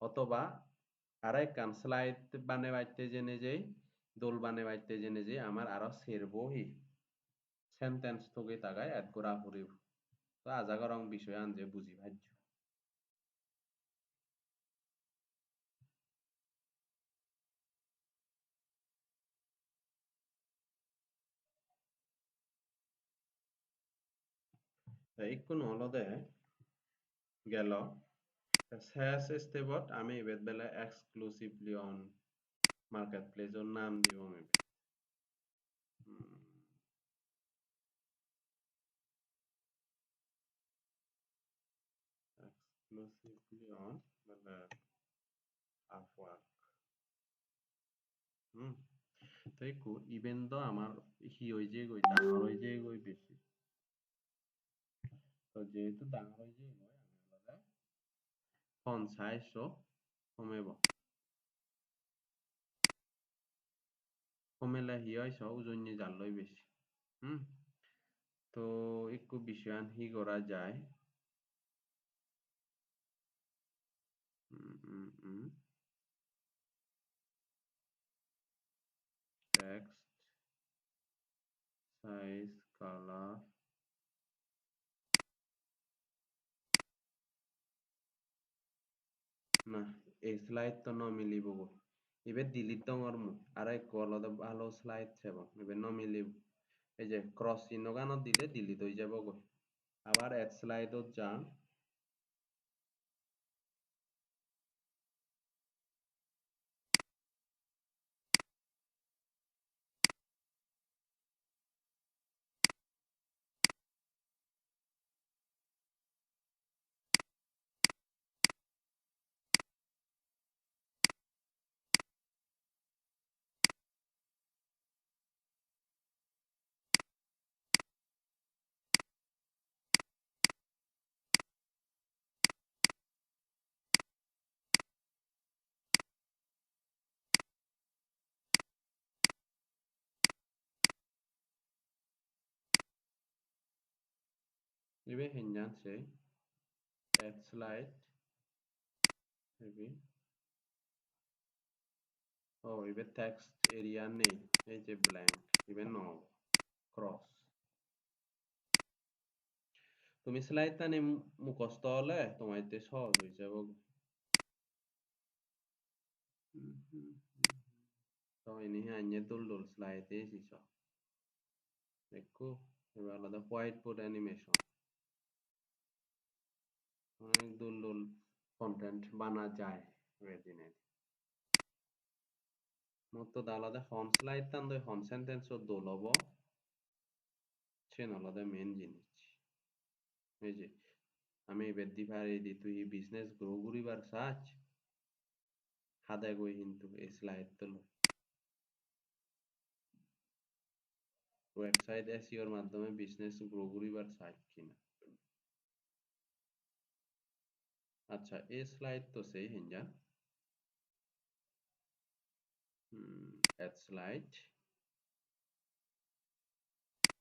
অথবা আরে একখান স্লাইড বানে বাইতে জেনে যেই দোল বানে বাইতে জেনে যে আমার আরো সেরবো হি সেন্টেন্স তোকে তাগায় এড করা পড়িব তো আজাগরং বিষয় আনজে বুঝি ভাজ্য ইকুন হলদে গেল শেষ স্টেপত আমি এবেত বেলে এক্সক্লুসিভলি অন মার্কেট প্লেসর নাম দিব মেবি exclusively on মানে Upwork তো একো ইভেন তো আমার হি হই যে গই ডাঙর হই যে গই বেশি তো যেহেতু ডাঙর হই যে গই আমি হলদে ফন্ট সাইজও কমেব কমেলে হি হয় সব উজন্য জানলই বেশি তো একটু বিষয়ান হি করা যায় text size color না এই স্লাইড তো ন মিলিব গো এবার ডিলিট দঙর মু আর এক আলাদা ভালো স্লাইড সেব এবার ন মিলিব এই যে ক্রস চিহ্ন গানত দিলে ডিলিট হয়ে যাব গো আবার এক স্লাইডত যান এবার হেঞ্জান সে এক স্লাইড ও এবার টেক্সট এরিয়া নেই এই যে ব্ল্যাঙ্ক এবার ন ক্রস তুমি স্লাইড টানে মুখস্থ হলে তোমাইতে সহজ হয়ে যাব তো ইনি আইনে দোল দোল স্লাইডে এসিছ দেখো এবার আলাদা হোয়াইট বোর্ড অ্যানিমেশন অনেক দোল দোল কন্টেন্ট বানা যায় রেডিনেট মতো আলাদা হন স্লাইড টান দই হন সেন্টেন্স দোল হব সেন আলাদা মেন জিনিস এই যে আমি বেদি পারি দি তুই বিজনেস গ্রো করিবার সাচ হাদা গই কিন্তু এই স্লাইড তো ওয়েবসাইট এসইওর মাধ্যমে বিজনেস গ্রো করিবার সাচ কিনা আচ্ছা এই স্লাইড তো সেই হিঞ্জা add slide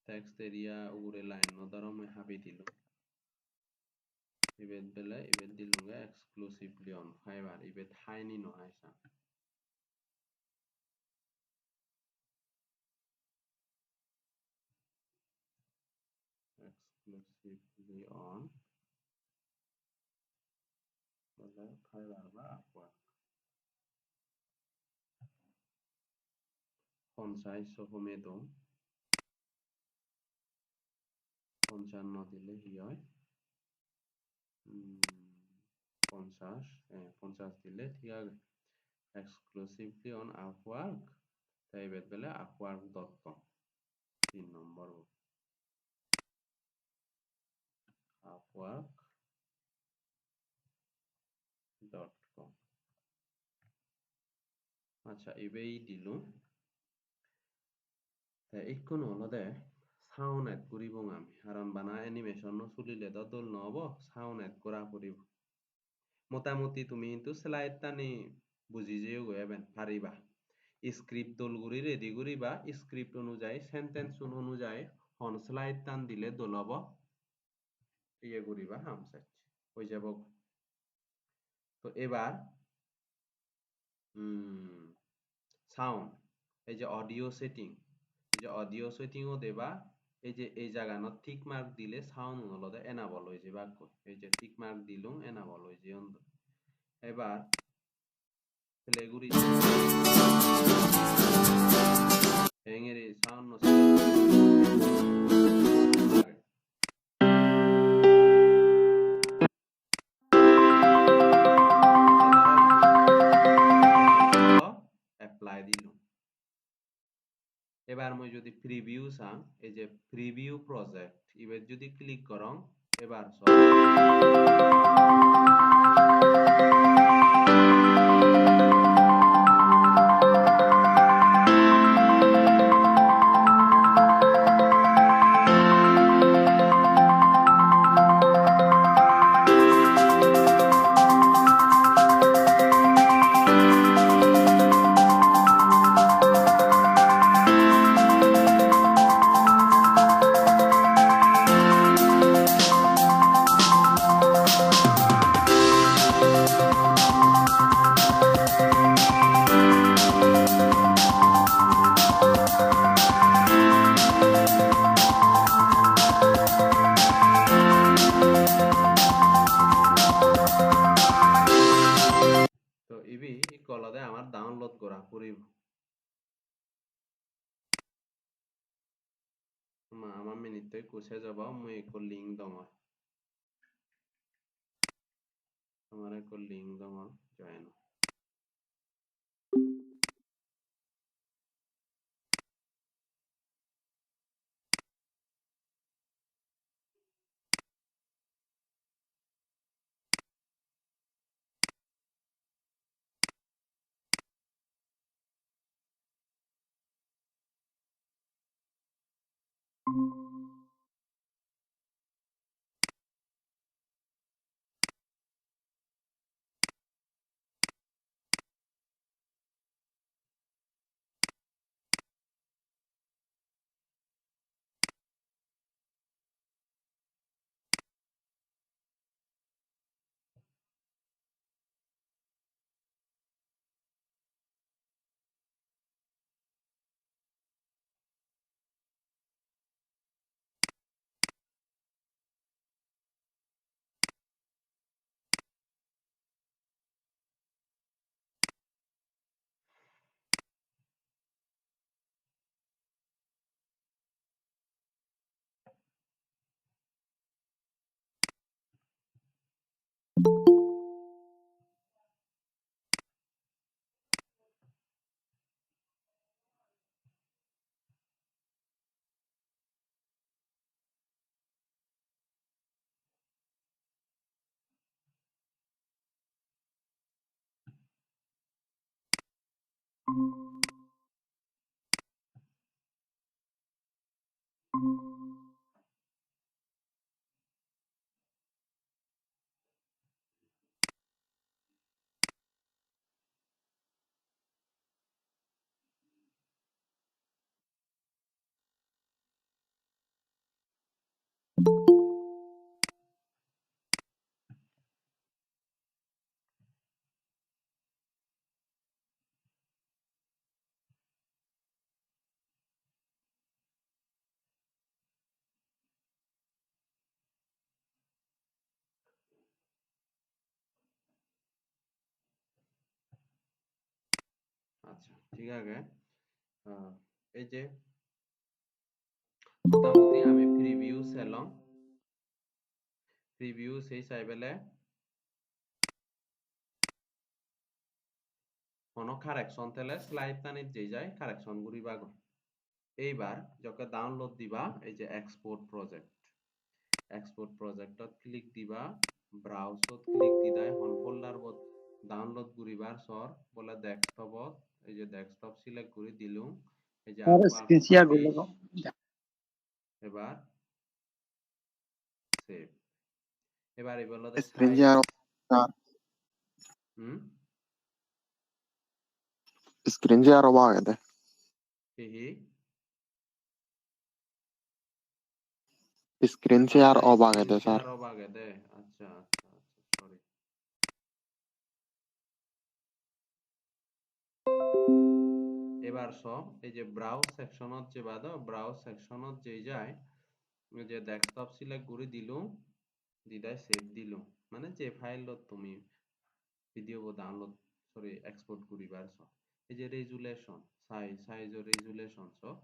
text area ugure line no daro me habi dilo ibet bele ibet dilunga exclusively on Fiverr ibet haini no aisa exclusively on হলে ফাইবার বা আপওয়ার্ক। পঞ্চাশ সহমেদ 55 দিলে কি হয় 50 দিলে ঠিক আছে exclusively on Upwork তাই বেদবেলে upwork.com 3 নম্বর upwork.com আচ্ছা এবেই দিলো এইখন হলদে সাউন্ড এড করিব আমি কারণ বানা এনিমেশন চলিলে তো দল নহব সাউন্ড এড করা পড়িব মোটামুটি তুমি কিন্তু স্লাইড টানি বুঝি যেও গয়াবেন পারিবা স্ক্রিপ্ট দল করি রেডি করিবা স্ক্রিপ্ট অনুযায়ী সেন্টেন্স অনুযায়ী হন স্লাইড টান দিলে দল হব ইয়ে করিবা হামসাইজ হয়ে যাব তো এবার সাউন্ড এই যে অডিও সেটিং এই যে অডিও সেটিংও দেবা এই যে এই জায়গানত টিক মার্ক দিলে সাউন্ড হলদে এনাবল হয়ে যাবে এই যে টিক মার্ক দিলুম এনাবল হয়ে যে এবার প্লে করি এঙ্গেরে সাউন্ড অ্যাপ্লাই দিলুম এবার মই যদি প্রিভিউ চাং এই যে প্রিভিউ প্রজেক্ট এবার যদি ক্লিক করং এবার সব কলদে আমার ডাউনলোড করা পড়িব আমার মিনিটে কোসে যাব মই এক লিংক দङ আমার এক লিংক দङ জয়েন আচ্ছা ঠিক আছে এই যে মোটামুটি আমি প্রিভিউ চাইলাম প্রিভিউ সেই চাই পেলে কোনো কারেকশন তেলে স্লাইড টানিত যে যায় কারেকশন করিবা গৈ এইবার যকে ডাউনলোড দিবা এই যে এক্সপোর্ট প্রজেক্টত ক্লিক দিবা ব্রাউজত ক্লিক দিদাই হন ফোল্ডার বত ডাউনলোড করিবার সর বলে ডেস্কটপত এই যে ডেস্কটপ সিলেক্ট করে দিলুম এই যে আর আপওয়ার্ক স্ক্রিন শেয়ার করলে সার্ভিস এবার সেভ এবার এগুলোতে screen সাইজ share হুম screen share ಆಗಿದೆ হিহি screen share স্ক্রিন ಆಗಿದೆ শেয়ার sir অবাগে আচ্ছা আচ্ছা আচ্ছা সরি এবার সব এই যে ব্রাউজ সেকশনত যে বাদ ব্রাউজ সেকশনত যে যায় ওই যে ডেস্কটপ সিলেক্ট করে দিলুম দিদাই সেভ দিলুম মানে যে ফাইলত তুমি ভিডিও ডাউনলোড সরি এক্সপোর্ট করিবার সব এই যে রেজুলেশন সাইজৰ রেজুলেশন সব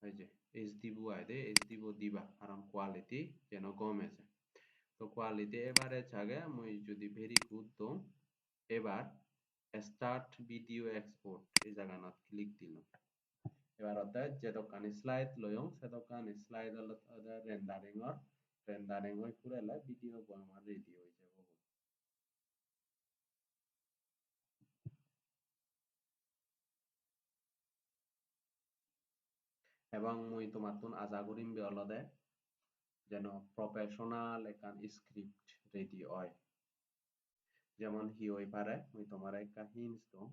এই যে এইচডি বুয়াই দে এইচডি দিবা কারণ কোয়ালিটি যেন কমে যায় তো কোয়ালিটি এবারে ছাগে মুই যদি ভেরি গুড দম এবার স্টার্ট ভিডিও এক্সপোর্ট এই জায়গানত ক্লিক দিলাম এবার অর্থাৎ যে দোকান স্লাইড লয়ং সে দোকান স্লাইড রেন্ডারিং হই পুরালে ভিডিও আমার রেডি হয়ে যাব এবং মুই তোমার তুন আশা করিম বেলদে যেন প্রফেশনাল একান স্ক্রিপ্ট রেডি হয় যেমন হি হই পারে মুই তোমার একটা হিন্টস দম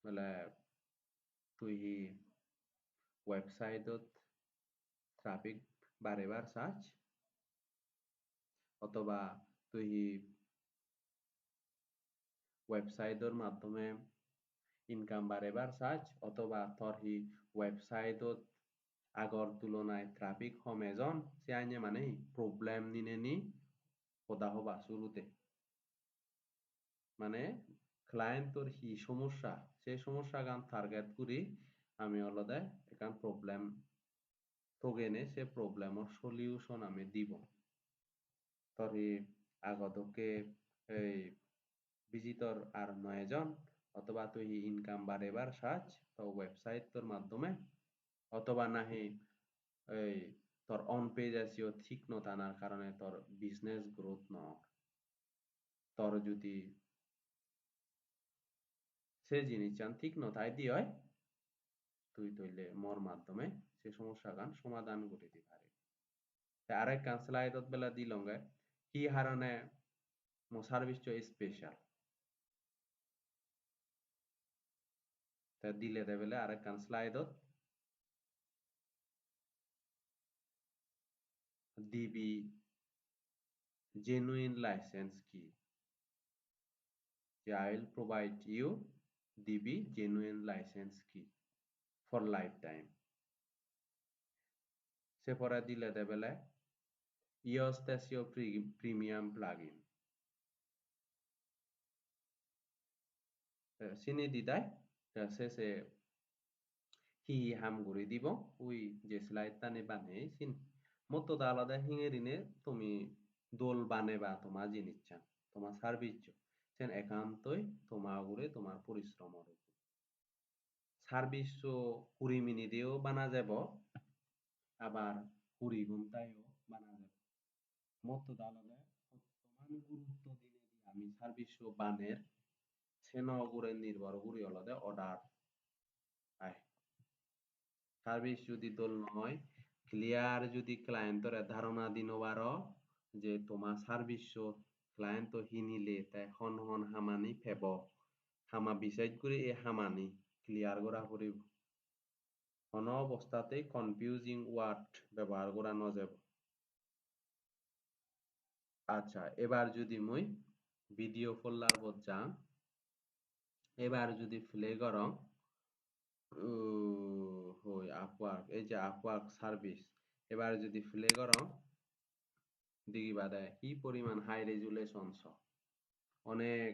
বলে তুই ওয়েবসাইটত ট্রাফিক বাড়েবার চাস অথবা তুই ওয়েবসাইটৰ মাধ্যমে ইনকাম বাড়েবার চাস অথবা তোর হি ওয়েবসাইটত আগর তুলনায় ট্রাফিক কমেজন সে আইনে মানে প্রবলেম নিনে নি হদা হবা শুরুতে মানে ক্লায়েন্টর হি সমস্যা সেই সমস্যা গান টার্গেট করি আমি অলদে একান প্রবলেম তোগেনে সে প্রবলেমর সলিউশন আমি দিব তরি আগতকে এই ভিজিটর আর 9 জন অথবা তুই ইনকাম বাড়েবার সাজ তো ওয়েবসাইট তোর মাধ্যমে অথবা নাহি এই তোর অন পেজ আসিও ঠিক নতানার কারণে তোর বিজনেস গ্রোথ ন তোর যদি সে জিনিস চান ঠিক নতাই দিয়ে তুই তৈলে মোর মাধ্যমে সে সমস্যা গান সমাধান করে দিতে পারে আরেক কান স্লাইডত বেলা দিলঙ্গে কি হারণে মো সার্ভিস চো স্পেশাল তা দিলে দেবেলে আরেক কান স্লাইডত DB genuine license key I will provide you DB genuine license key for lifetime সে পরে দিলে দেবেলে Eostasio premium plugin চিনি দিদাই শেষে হি হাম করে দিব ওই যে স্লাইড টানে বানে চিন মতো আলাদা হিঙেরিনে তুমি দোল বানে বা তোমার জিনিস চান তোমার সার্ভিস সেন একান্তই তোমার উপরে তোমার পরিশ্রমের উপর সার্ভিস 20 মিনিটেও বানা যাব আবার 20 ঘন্টায়ও বানা যাব মতো আলাদা বর্তমান গুরুত্ব দিনে আমি সার্ভিস বানের সেন উপরে নির্ভর করি আলাদা অর্ডার আয় সার্ভিস যদি দল নহয় ক্লিয়ার যদি ক্লায়েন্টরে ধারণা দিনবার যে তোমার সার্ভিস ক্লায়েন্ট হিনিলে তাই হন হন হামানি ফেব হামা বিচাইট করে এই হামানি ক্লিয়ার করা করিব কোন অবস্থাতেই কনফিউজিং ওয়ার্ড ব্যবহার করা ন যাব আচ্ছা এবার যদি মই ভিডিও ফোল্ডার বত যাম এবার যদি প্লে করং হই আপওয়ার্ক এই যে আপওয়ার্ক সার্ভিস এবার যদি প্লে করং দেখিবা দেয় কি পরিমাণ হাই রেজুলেশন অনেক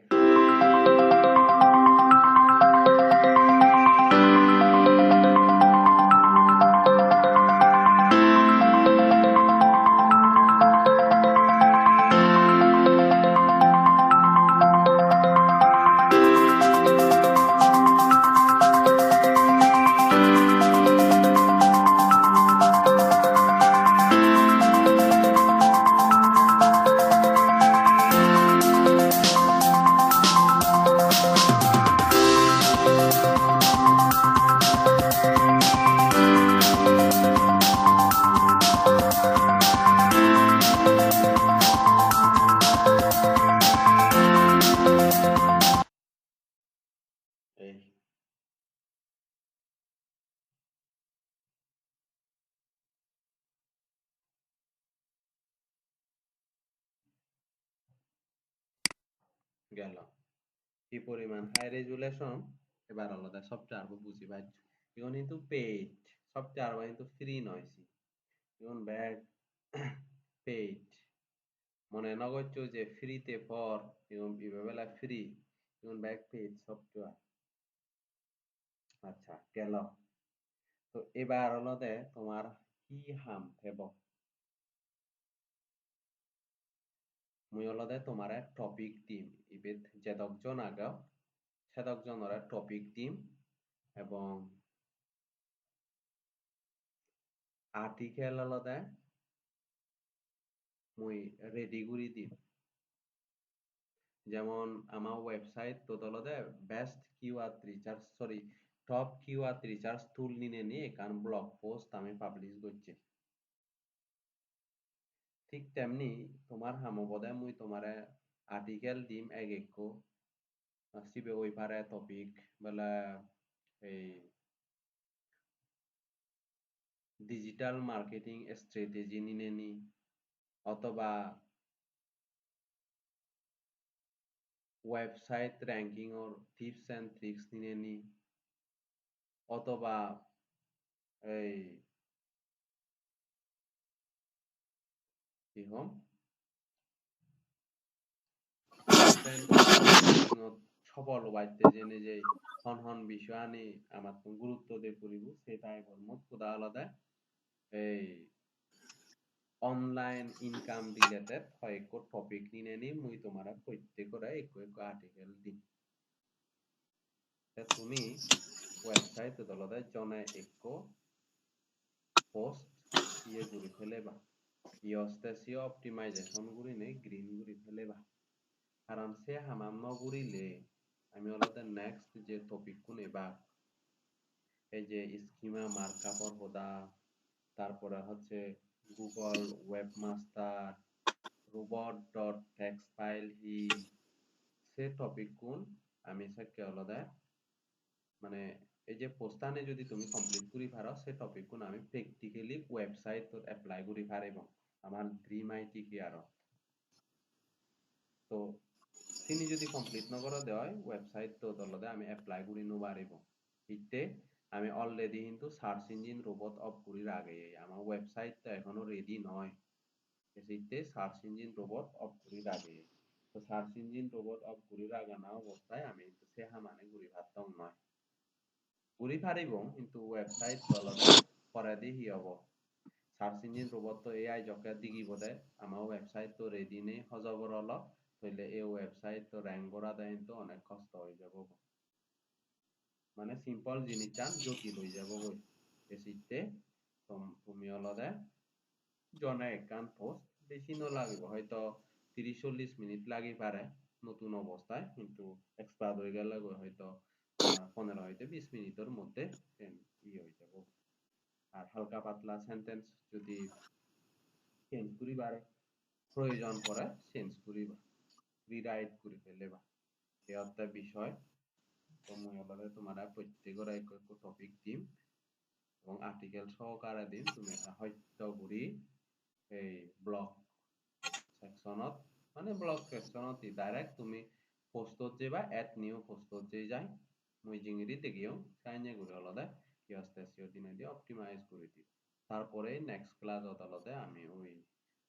গেল কি পরিমাণ হাই রেজুলেশন এবার আলাদা সফটওয়্যার বুঝি ভাই এখন কিন্তু পেইড সফটওয়্যার কিন্তু ফ্রি নয়ছি এখন ব্যাগ পেইড মনে নগদ যে ফ্রিতে পর এবং বিবেলা ফ্রি এবং ব্যাগ পেইড সফটওয়্যার আচ্ছা গেল তো এবার হলদে তোমার কি হাম হেব মুই হলদে তোমার টপিক দিম ইবেত যেদকজন আগাও সেদকজনের টপিক দিম এবং আর্টিকেল হলদে মুই রেডি করে দিম যেমন আমার ওয়েবসাইট তো হলদে best keyword research sorry top keyword research টুল নিয়ে এখান ব্লগ পোস্ট আমি পাবলিশ করছি ঠিক তেমনি তোমার হামবদে মুই তোমারে আর্টিকেল দিম এগেকো সিবে ওই পারে টপিক বলে এই ডিজিটাল মার্কেটিং স্ট্র্যাটেজি নিনে নি অথবা ওয়েবসাইট র্যাঙ্কিং ওর টিপস এন্ড ট্রিক্স নিনে নি অথবা এই কি হম সফল বাইতে জেনে যে হন হন বিষয় আনি আমার গুরুত্ব দিয়ে করিব সেটা এখন মোট খোদা আলাদা এই অনলাইন ইনকাম রিলেটেড কয়েক টপিক নিয়ে নি মুই তোমারা প্রত্যেকরা এক আর্টিকেল দিম তুমি ওয়েবসাইট দলদে জনে এক পোস্ট ইয়ে করে ফেলেবা ইয়স্তেসিও অপটিমাইজেশন গুরি নেই গ্রিন গুরি ফেলেবা কারণ সে হামাম নগুরিলে আমি অলতে নেক্সট যে টপিক কোন এবা এই যে স্কিমা মার্কআপর হোদা তারপরে হচ্ছে Google webmaster robot dot text file হি সে টপিক কোন আমি সাকে আলাদা মানে এই যে পোস্টানে যদি তুমি কমপ্লিট করি পারো সে টপিক কোন আমি প্র্যাকটিক্যালি ওয়েবসাইট তো এপ্লাই করি পারিব আমার ড্রিম আইটি কি আর তো তিনি যদি কমপ্লিট নকরা দেয় ওয়েবসাইট তো দলদে আমি এপ্লাই করি নো পারিব ইতে আমি অলরেডি কিন্তু সার্চ ইঞ্জিন রোবট অফ করির আগে আমার ওয়েবসাইট তো এখনো রেডি নয় এসিতে সার্চ ইঞ্জিন রোবট অফ করির আগে তো সার্চ ইঞ্জিন রোবট অফ করির আগে না অবস্থায় আমি কিন্তু সে হামানে ঘুরি ভাবতাম নয় ঘুরি পারিব কিন্তু ওয়েবসাইট দলদে পরে দি হি হব সার্চ ইঞ্জিন রোবট তো এআই জকে দিগি বদে আমার ওয়েবসাইট তো রেডি নেই হজবর হল হইলে এই ওয়েবসাইট তো র্যাঙ্ক করা দেয় তো অনেক কষ্ট হয়ে যাব মানে সিম্পল জিনিস চান জটিল হয়ে যাব বই এসিতে তুমি হলদে জনে একান পোস্ট বেশি ন লাগিব হয়তো 30-40 মিনিট লাগি পারে নতুন অবস্থায় কিন্তু এক্সপায়ার হয়ে গেলে হয়তো তোমার 15 হইতে 20 মিনিটের মধ্যে ই হয়ে যাব আর হালকা পাতলা সেন্টেন্স যদি চেঞ্জ করিবার প্রয়োজন পড়ে চেঞ্জ করিবা রিরাইট করে ফেলেবা এই একটা বিষয় তো মুই হলদে তোমারা প্রত্যেকের এক টপিক দিম এবং আর্টিকেল সহকারে দিম তুমি এটা হয়তো করি এই ব্লগ সেকশনত মানে ব্লগ সেকশনত ডাইরেক্ট তুমি পোস্টত যাবা এড নিউ পোস্টত যে যাই মুই জিঙিরি দেখিও সাইনে করে হলদে কি আস্তে আস্তে দিনে দিয়ে অপটিমাইজ করে দিই তারপরে নেক্সট ক্লাসত হলদে আমি ওই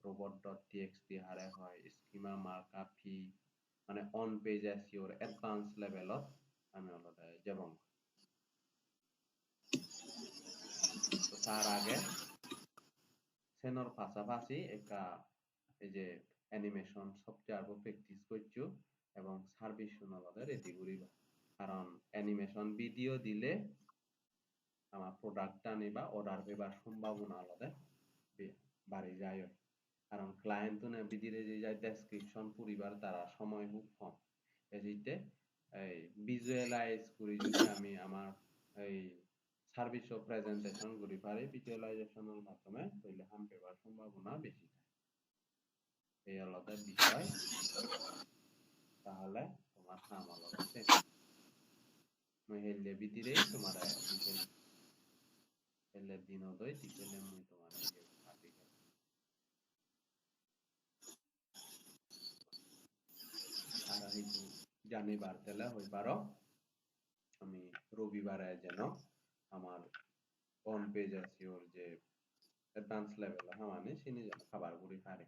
robot.txt হারে হয় স্কিমা মার্কআপ কি মানে অন পেজ এসইওর অ্যাডভান্স লেভেলত আমি হলদে যাব তো তার আগে সেনর পাশাপাশি একটা এই যে অ্যানিমেশন সফটওয়্যার প্র্যাকটিস করছো এবং সার্ভিস শুনালদে রেডি করিবা কারণ অ্যানিমেশন ভিডিও দিলে আমার প্রোডাক্টটা নিবা অর্ডার পেবার সম্ভাবনা আলাদা বাড়ি যায় কারণ ক্লায়েন্ট তো না বিদিরে যে যায় ডেসক্রিপশন পরিবার তারা সময় খুব কম এজিতে এই ভিজুয়ালাইজ করি যদি আমি আমার এই সার্ভিস ও প্রেজেন্টেশন করি পারি ভিজুয়ালাইজেশনের মাধ্যমে তাহলে হাম পেবার সম্ভাবনা বেশি থাকে এই আলাদা বিষয় তাহলে তোমার হাম আলাদা শেষ মই হেললে ভিতরে তোমার ডিটেল হেললে দিন দই ডিটেলে মই তোমার আর্টিকেল আর হয়তো জানিবার তেলে হইবারও আমি রবিবারে যেন আমার অন পেজ আছে ওর যে এডভান্স লেভেল হামানে সিনি যেন খাবার গুড়ি পারে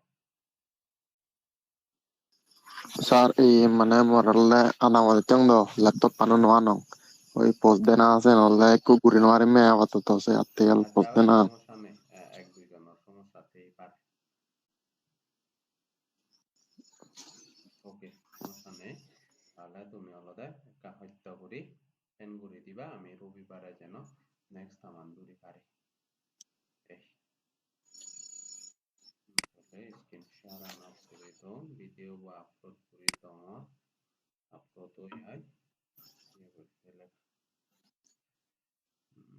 Sar i mana moralle ana wal tengdo laptop panu no ano. Oi post dena ase no le ku guri no are me avato to se atel post আচ্ছা dena. সমস্যা নেই এক দুইজনের সমস্যা হতেই পারে ওকে সমস্যা নেই তাহলে তুমি অলদে একটা হত্যা করি সেন করে দিবা আমি রবিবারে যেন নেক্সট আমার দূরে পারি এই তাহলে স্ক্রিন শেয়ার আনা করে তো ভিডিও বা আপলোড করে তো আপলোড হই হয়